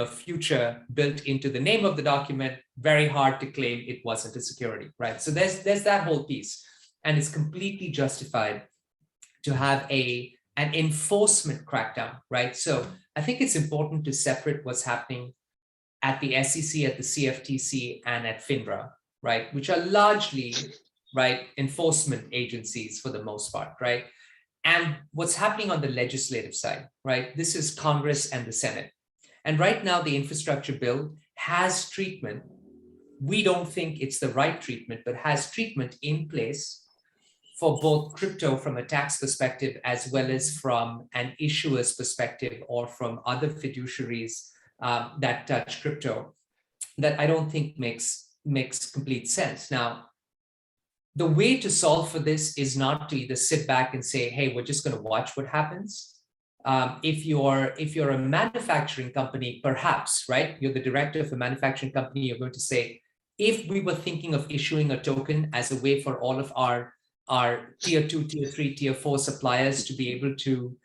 future built into the name of the document, very hard to claim it wasn't a security, right? So there's that whole piece, and it's completely justified to have an enforcement crackdown, right? So I think it's important to separate what's happening at the SEC, at the CFTC, and at FINRA, right? Which are largely, right, enforcement agencies for the most part, right? And what's happening on the legislative side, right? This is Congress and the Senate. And right now, the infrastructure bill has treatment. We don't think it's the right treatment, but has treatment in place for both crypto from a tax perspective, as well as from an issuer's perspective, or from other fiduciaries that touch crypto, that I don't think makes complete sense. Now, the way to solve for this is not to either sit back and say, hey, we're just going to watch what happens. If you're a manufacturing company, perhaps, right, you're the director of a manufacturing company, you're going to say, if we were thinking of issuing a token as a way for all of our tier 2, tier 3, tier 4 suppliers to be able to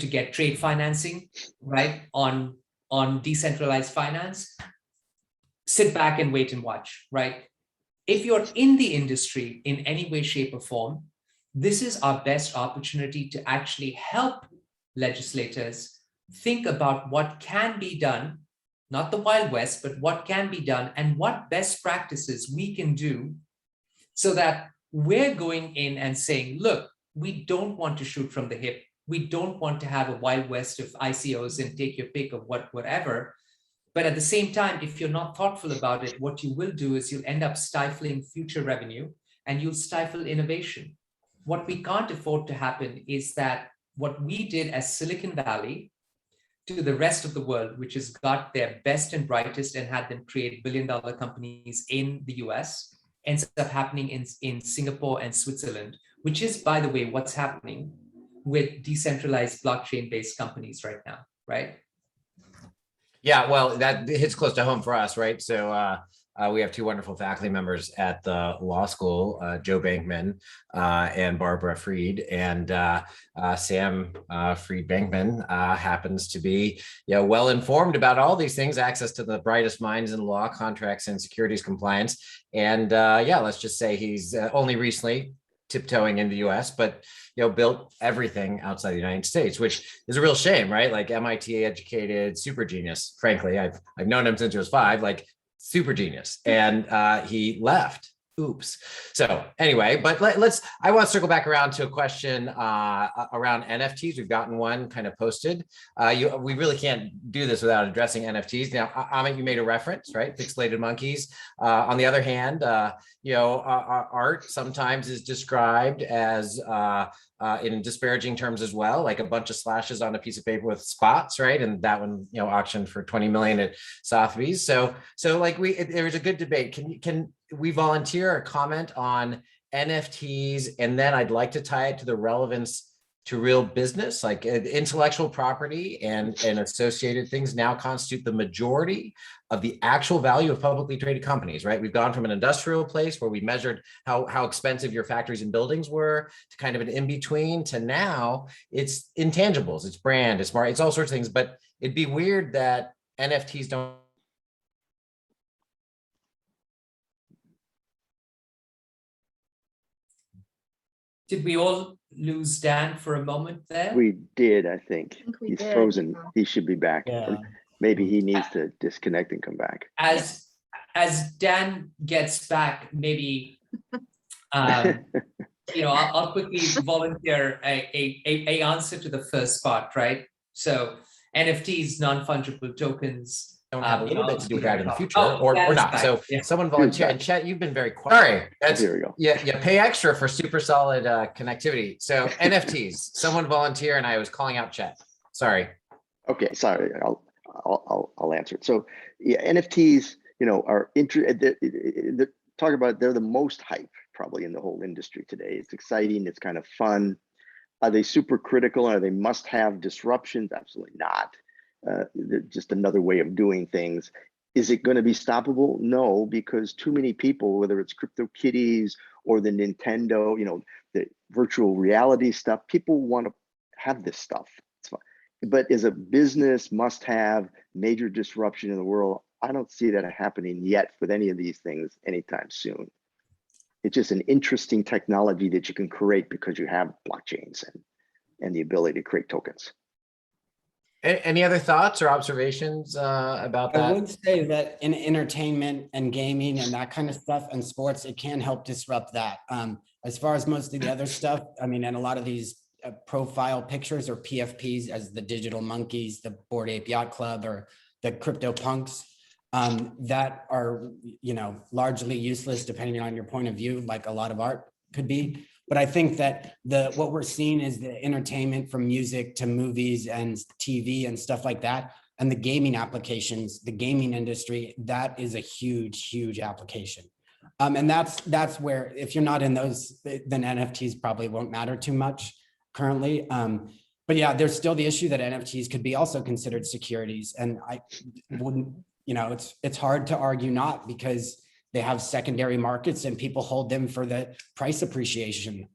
get trade financing, right, on decentralized finance, sit back and wait and watch, right? If you're in the industry in any way, shape, or form, this is our best opportunity to actually help legislators think about what can be done, not the Wild West, but what can be done and what best practices we can do, so that we're going in and saying, look, we don't want to shoot from the hip. We don't want to have a Wild West of ICOs and take your pick of whatever. But at the same time, if you're not thoughtful about it, what you will do is you'll end up stifling future revenue and you'll stifle innovation. What we can't afford to happen is that what we did as Silicon Valley to the rest of the world, which has got their best and brightest and had them create billion-dollar companies in the US, ends up happening in Singapore and Switzerland, which is, by the way, what's happening with decentralized blockchain-based companies right now, right? Yeah, well, that hits close to home for us, right? So we have two wonderful faculty members at the law school, Joe Bankman and Barbara Freed, and Sam Freed Bankman happens to be well informed about all these things, access to the brightest minds in law, contracts, and securities compliance. And let's just say he's only recently tiptoeing in the US, but built everything outside the United States, which is a real shame, right? Like MIT educated, super genius. Frankly, I've known him since he was 5, like super genius, and he left. Oops. So anyway, but I want to circle back around to a question around NFTs. We've gotten one kind of posted. We really can't do this without addressing NFTs. Now, Amit, you made a reference, right? Pixelated monkeys. On the other hand, art sometimes is described as in disparaging terms as well, like a bunch of slashes on a piece of paper with spots, right? And that one, auctioned for 20 million at Sotheby's. So like there was a good debate. Can we volunteer a comment on NFTs? And then I'd like to tie it to the relevance to real business, like intellectual property and associated things now constitute the majority of the actual value of publicly traded companies, right? We've gone from an industrial place where we measured how expensive your factories and buildings were to kind of an in-between to now it's intangibles, it's brand, it's smart, it's all sorts of things. But it'd be weird that NFTs don't. Did we all lose Dan for a moment there? We did, I think. we He's did, frozen. yeah. He should be back. Yeah. Or maybe he needs to disconnect and come back. As Dan gets back, maybe I'll quickly volunteer a answer to the first part, right? So NFTs, non-fungible tokens. Don't have a little bit to do with that in the future, Oh, or not. back. So Yeah. someone volunteer, and Chet, you've been very quiet. Sorry, that's Here we go. yeah. Pay extra for super solid connectivity. So NFTs, someone volunteer, and I was calling out Chet. Sorry. Okay, sorry. I'll answer it. So yeah, NFTs, are talk about they're the most hype probably in the whole industry today. It's exciting. It's kind of fun. Are they super critical? Are they must-have disruptions? Absolutely not. They're just another way of doing things. Is it going to be stoppable? No, because too many people, whether it's CryptoKitties or the Nintendo, the virtual reality stuff, people want to have this stuff. It's fine. But as a business must-have, major disruption in the world, I don't see that happening yet with any of these things anytime soon. It's just an interesting technology that you can create because you have blockchains and the ability to create tokens. Any other thoughts or observations about that? I would say that in entertainment and gaming and that kind of stuff and sports, it can help disrupt that. As far as most of the other stuff, I mean, and a lot of these profile pictures or PFPs as the digital monkeys, the Bored Ape Yacht Club, or the crypto punks that are, largely useless depending on your point of view, like a lot of art could be. But I think that what we're seeing is the entertainment from music to movies and TV and stuff like that. And the gaming applications, the gaming industry, that is a huge, huge application. And that's where, if you're not in those, then NFTs probably won't matter too much currently. But yeah, there's still the issue that NFTs could be also considered securities. And I wouldn't, it's hard to argue not, because they have secondary markets and people hold them for the price appreciation.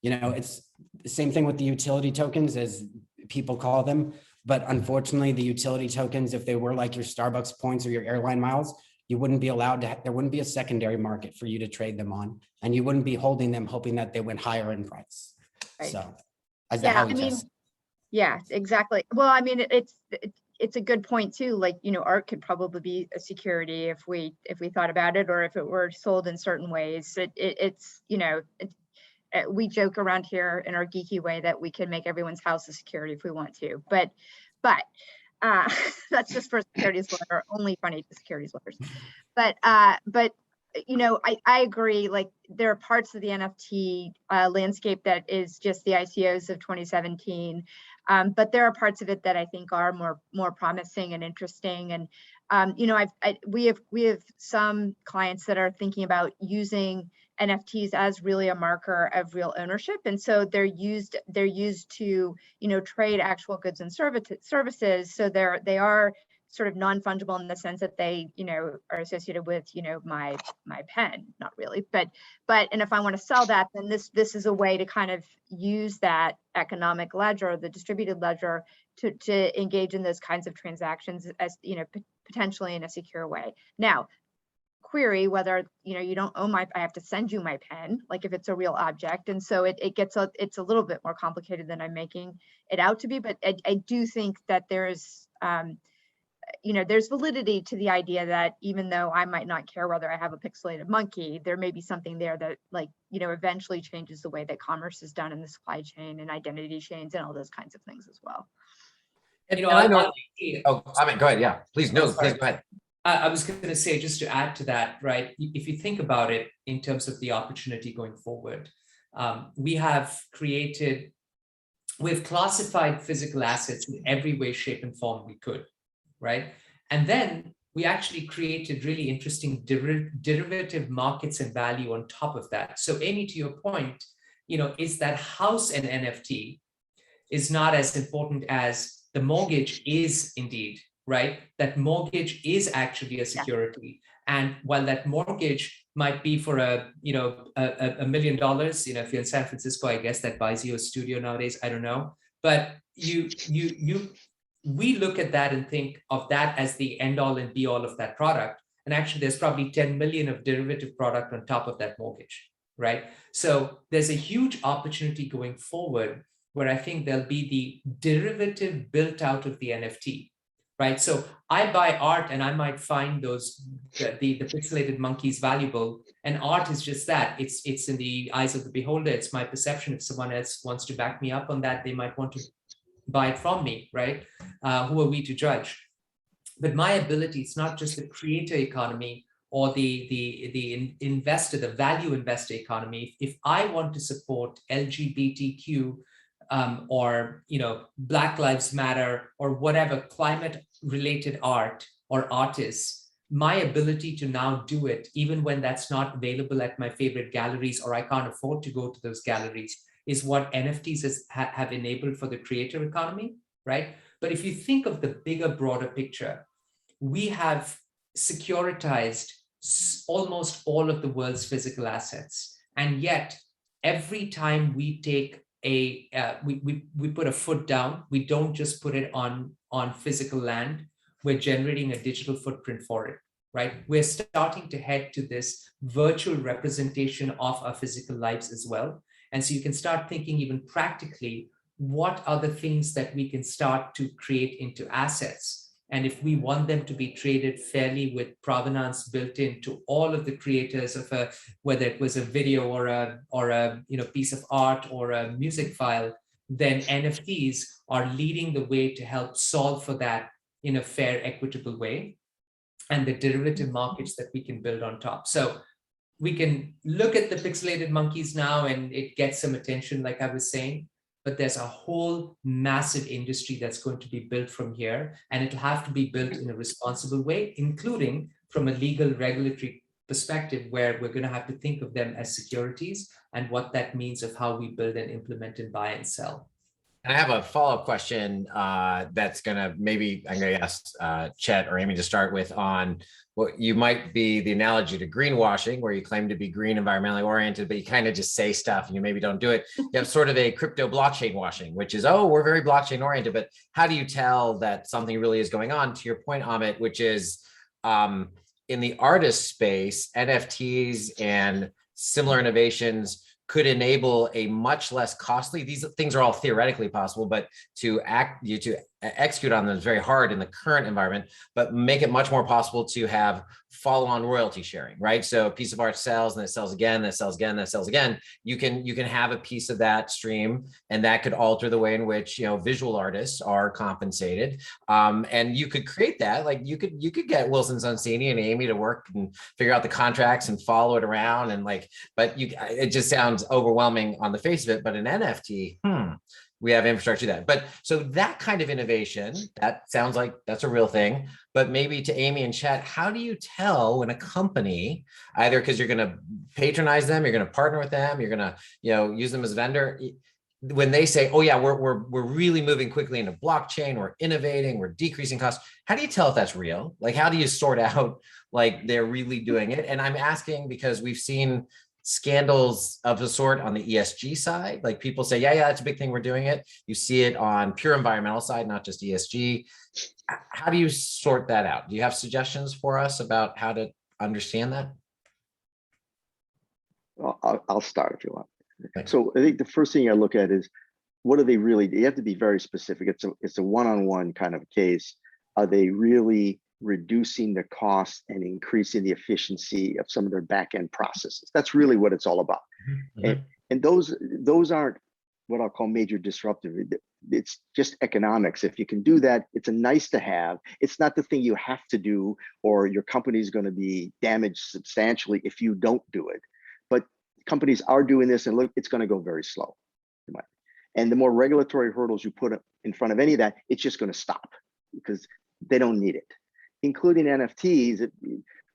It's the same thing with the utility tokens, as people call them. But unfortunately, the utility tokens, if they were like your Starbucks points or your airline miles, you wouldn't be allowed to, there wouldn't be a secondary market for you to trade them on. And you wouldn't be holding them hoping that they went higher in price. Right. So as the Yeah, Howey test. yeah, exactly. Well, I mean, it's a good point too. Like, art could probably be a security if we thought about it, or if it were sold in certain ways. We joke around here in our geeky way that we can make everyone's house a security if we want to, but that's just for securities lawyer, only funny to securities lawyers. But I agree. Like, there are parts of the NFT landscape that is just the ICOs of 2017. But there are parts of it that I think are more promising and interesting. And we have some clients that are thinking about using NFTs as really a marker of real ownership, and so they're used to trade actual goods and services. So they are sort of non-fungible in the sense that they are associated with my pen, not really, but and if I want to sell that, then this is a way to kind of use that economic ledger, the distributed ledger, to engage in those kinds of transactions as potentially in a secure way. Now, query whether you don't own I have to send you my pen, like if it's a real object, and so it's a little bit more complicated than I'm making it out to be. But I do think that there's there's validity to the idea that even though I might not care whether I have a pixelated monkey, there may be something there that eventually changes the way that commerce is done in the supply chain and identity chains and all those kinds of things as well. I know. I mean, go ahead. Yeah, please. No, please go ahead. I was going to say, just to add to that, right? If you think about it in terms of the opportunity going forward, we've classified physical assets in every way, shape, and form we could, right? And then we actually created really interesting derivative markets and value on top of that. So Amy, to your point, is that house and NFT is not as important as the mortgage is indeed right? That mortgage is actually a security. And while that mortgage might be for $1 million, if you're in San Francisco, I guess that buys you a studio nowadays, I don't know. But we look at that and think of that as the end all and be all of that product. And actually there's probably 10 million of derivative product on top of that mortgage, right? So there's a huge opportunity going forward where I think there'll be the derivative built out of the NFT, right? So I buy art and I might find the pixelated monkeys valuable, and art is just that. It's in the eyes of the beholder. It's my perception. If someone else wants to back me up on that, they might want to buy it from me, right? Who are we to judge? But my ability, it's not just the creator economy or the investor, the value investor economy. If I want to support LGBTQ or Black Lives Matter or whatever climate related art or artists, my ability to now do it, even when that's not available at my favorite galleries or I can't afford to go to those galleries, is what NFTs have enabled for the creator economy, right? But if you think of the bigger, broader picture, we have securitized almost all of the world's physical assets. And yet, every time we take we put a foot down, we don't just put it on physical land, we're generating a digital footprint for it, right? We're starting to head to this virtual representation of our physical lives as well. And so you can start thinking even practically, what are the things that we can start to create into assets? And if we want them to be traded fairly with provenance built into all of the creators of whether it was a video or a piece of art or a music file, then NFTs are leading the way to help solve for that in a fair, equitable way, and the derivative markets that we can build on top. So we can look at the pixelated monkeys now and it gets some attention, like I was saying, but there's a whole massive industry that's going to be built from here, and it'll have to be built in a responsible way, including from a legal regulatory perspective, where we're going to have to think of them as securities and what that means of how we build and implement and buy and sell. And I have a follow-up question that's I'm going to ask Chet or Amy to start with on what you might be the analogy to greenwashing, where you claim to be green, environmentally oriented, but you kind of just say stuff and you maybe don't do it. You have sort of a crypto blockchain washing, which is, oh, we're very blockchain oriented, but how do you tell that something really is going on? To your point, Amit, which is in the artist space, NFTs and similar innovations could enable a much less costly, these things are all theoretically possible, but to execute on them is very hard in the current environment, but make it much more possible to have follow-on royalty sharing, right? So a piece of art sells and it sells again, that sells again, that sells again. You can have a piece of that stream, and that could alter the way in which visual artists are compensated. And you could create that, like you could get Wilson Sonsini and Amy to work and figure out the contracts and follow it around, and but it just sounds overwhelming on the face of it. But an NFT, we have infrastructure that. But so that kind of innovation, that sounds like that's a real thing. But maybe to Amy and Chet, how do you tell when a company, either because you're going to patronize them, you're going to partner with them, you're going to use them as a vendor, when they say, oh yeah, we're really moving quickly into blockchain, we're innovating, we're decreasing costs, how do you tell if that's real? Like, how do you sort out like they're really doing it? And I'm asking because we've seen scandals of the sort on the ESG side. Like people say, yeah, that's a big thing, we're doing it. You see it on pure environmental side, not just ESG. How do you sort that out? Do you have suggestions for us about how to understand that? Well, I'll start if you want. Thanks. So I think the first thing I look at is, what do they really do? You have to be very specific. It's a one-on-one kind of case. Are they really reducing the cost and increasing the efficiency of some of their back-end processes? That's really what it's all about. Mm-hmm. And those aren't what I'll call major disruptive. It's just economics. If you can do that, it's a nice to have. It's not the thing you have to do, or your company is going to be damaged substantially if you don't do it. But companies are doing this, and look, it's going to go very slow. And the more regulatory hurdles you put in front of any of that, it's just going to stop because they don't need it. Including NFTs,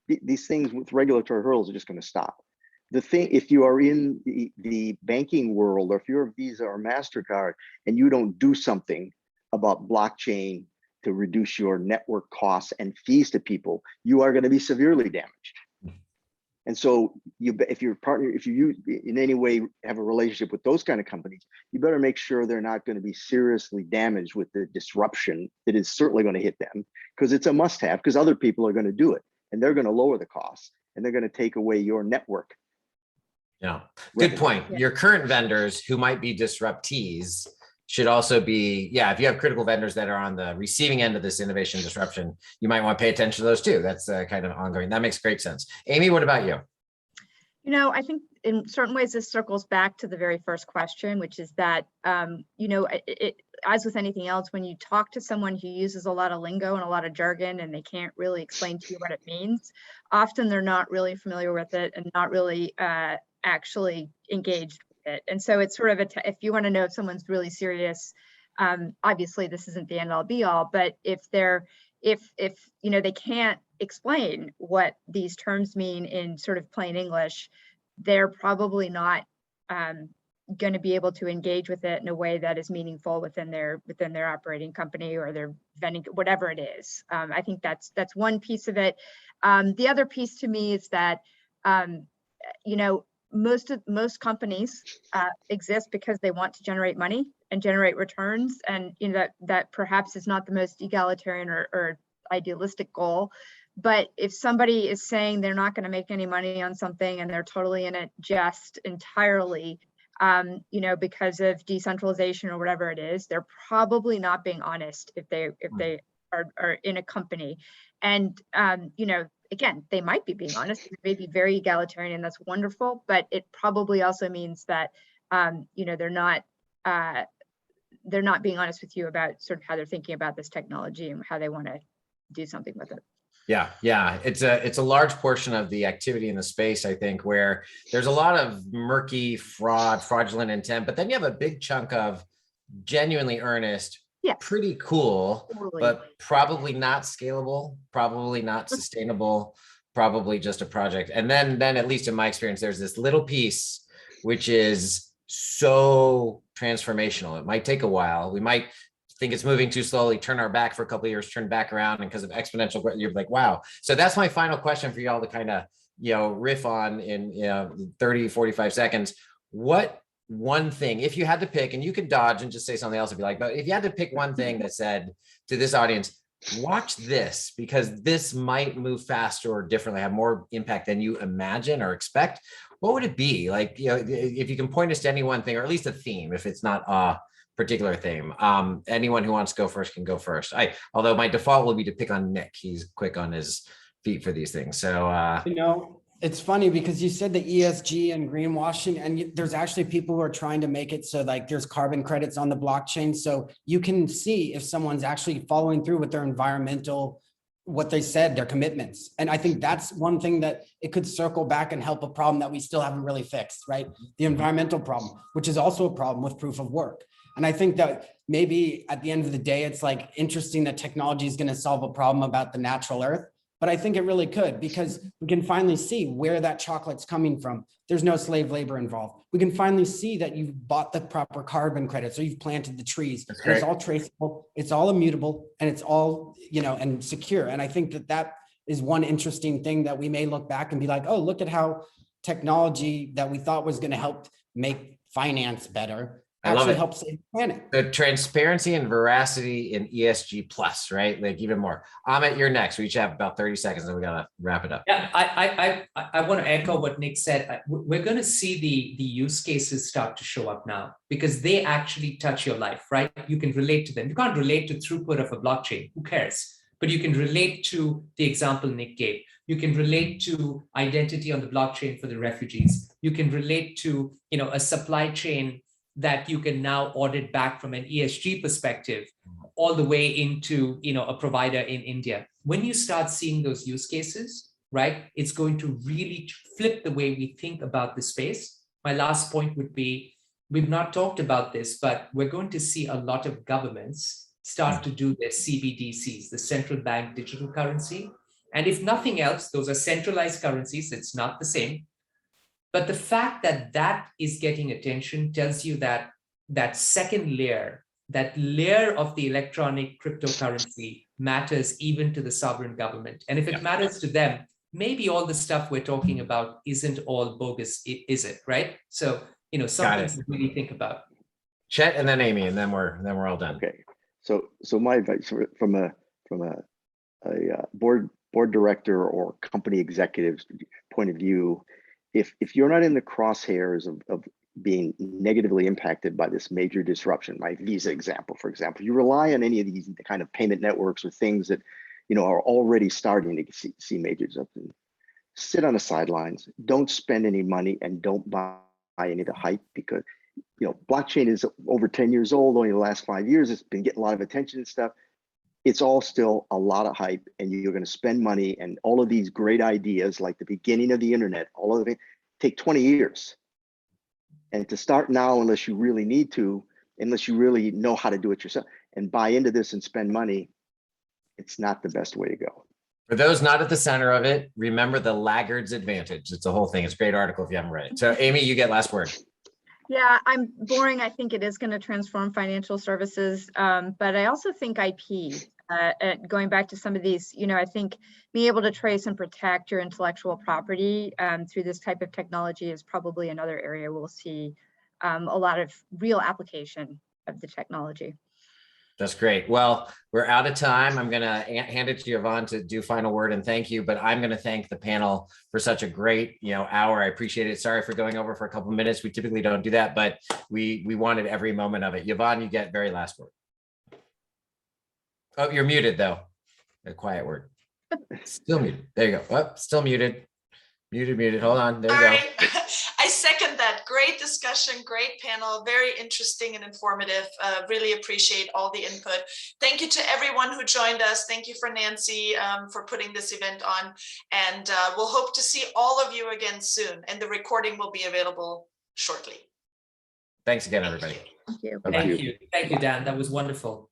these things with regulatory hurdles are just going to stop. The thing, if you are in the banking world, or if you're a Visa or MasterCard and you don't do something about blockchain to reduce your network costs and fees to people, you are going to be severely damaged. And so if you in any way have a relationship with those kind of companies, you better make sure they're not going to be seriously damaged with the disruption that is certainly going to hit them, because it's a must have, because other people are going to do it and they're going to lower the costs and they're going to take away your network. Yeah, good point. Your current vendors who might be disruptees should also be, if you have critical vendors that are on the receiving end of this innovation disruption, you might want to pay attention to those too. That's kind of ongoing. That makes great sense. Amy, what about you? You know, I think in certain ways this circles back to the very first question, which is that, you know, as with anything else, when you talk to someone who uses a lot of lingo and a lot of jargon and they can't really explain to you what it means, often they're not really familiar with it and not really actually engaged with it. And so it's sort of if you want to know if someone's really serious, obviously this isn't the end all be all, but if you know, they can't explain what these terms mean in sort of plain English, they're probably not going to be able to engage with it in a way that is meaningful within their operating company or their vending, whatever it is. I think that's one piece of it. The other piece to me is that you know, most companies exist because they want to generate money and generate returns, and you know that perhaps is not the most egalitarian or idealistic goal. But if somebody is saying they're not going to make any money on something and they're totally in it just entirely, you know, because of decentralization or whatever it is, they're probably not being honest if they are in a company. And you know, again, they might be being honest, they may be very egalitarian, and that's wonderful, but it probably also means that you know, they're not being honest with you about sort of how they're thinking about this technology and how they want to do something with it. Yeah, it's a large portion of the activity in the space, I think, where there's a lot of murky fraudulent intent, but then you have a big chunk of genuinely earnest, pretty cool, but probably not scalable, probably not sustainable, probably just a project. And then at least in my experience, there's this little piece which is so transformational. It might take a while. We might think it's moving too slowly, turn our back for a couple of years, turn back around, and because of exponential growth, you're like, wow. So that's my final question for y'all to kind of, you know, riff on in 30, 45 seconds. What one thing, if you had to pick, and you could dodge and just say something else if you like, but if you had to pick one thing that said to this audience, watch this because this might move faster or differently, have more impact than you imagine or expect, what would it be? Like, you know, if you can point us to any one thing, or at least a theme, if it's not a particular theme. Anyone who wants to go first can go first. Although my default will be to pick on Nick. He's quick on his feet for these things. So, you know, it's funny because you said the ESG and greenwashing, and there's actually people who are trying to make it so like there's carbon credits on the blockchain. So you can see if someone's actually following through with their environmental, what they said, their commitments. And I think that's one thing that it could circle back and help a problem that we still haven't really fixed, right? The environmental problem, which is also a problem with proof of work. And I think that maybe at the end of the day, it's like interesting that technology is going to solve a problem about the natural earth, but I think it really could, because we can finally see where that chocolate's coming from. There's no slave labor involved. We can finally see that you've bought the proper carbon credits or you've planted the trees. It's all traceable, it's all immutable, and it's all, you know, and secure. And I think that that is one interesting thing that we may look back and be like, oh, look at how technology that we thought was going to help make finance better actually helps save the planet. The transparency and veracity in ESG plus, right? Like even more. Amit, you're next. We each have about 30 seconds and we got to wrap it up. Yeah, I want to echo what Nick said. We're going to see the use cases start to show up now because they actually touch your life, right? You can relate to them. You can't relate to throughput of a blockchain. Who cares? But you can relate to the example Nick gave. You can relate to identity on the blockchain for the refugees. You can relate to, you know, a supply chain that you can now audit back from an ESG perspective all the way into, you know, a provider in India. When you start seeing those use cases, right, it's going to really flip the way we think about the space. My last point would be, we've not talked about this, but we're going to see a lot of governments start to do their CBDCs, the central bank digital currency. And if nothing else, those are centralized currencies. It's not the same. But the fact that that is getting attention tells you that that second layer that layer of the electronic cryptocurrency matters even to the sovereign government. And if it matters to them, maybe all the stuff we're talking about isn't all bogus, is it, right? So, something to really think about. Chet and then Amy, and then we're all done. Okay, so my advice from a board director or company executive's point of view, if you're not in the crosshairs of being negatively impacted by this major disruption, my Visa example, for example, you rely on any of these kind of payment networks or things that are already starting to see major disruption. Sit on the sidelines, don't spend any money, and don't buy any of the hype, because blockchain is over 10 years old. Only the last 5 years it's been getting a lot of attention and stuff. It's all still a lot of hype, and you're going to spend money, and all of these great ideas like the beginning of the internet, all of it take 20 years. And to start now, unless you really need to, unless you really know how to do it yourself and buy into this and spend money, it's not the best way to go. For those not at the center of it, remember the laggard's advantage. It's a whole thing. It's a great article if you haven't read it. So Amy, you get last word. Yeah, I'm boring. I think it is going to transform financial services, but I also think IP, going back to some of these, I think being able to trace and protect your intellectual property through this type of technology is probably another area we'll see a lot of real application of the technology. That's great. Well, we're out of time. I'm going to hand it to Yvonne to do final word and thank you, but I'm going to thank the panel for such a great, hour. I appreciate it. Sorry for going over for a couple of minutes. We typically don't do that, but we wanted every moment of it. Yvonne, you get very last word. Oh, you're muted though. A quiet word. Still muted. There you go. Oh, still muted. Muted. Hold on. There you go. I second that. Great discussion, great panel, very interesting and informative. Really appreciate all the input. Thank you to everyone who joined us. Thank you for Nancy for putting this event on. And we'll hope to see all of you again soon. And the recording will be available shortly. Thanks again, everybody. Thank you. Bye-bye. Thank you, Dan. That was wonderful.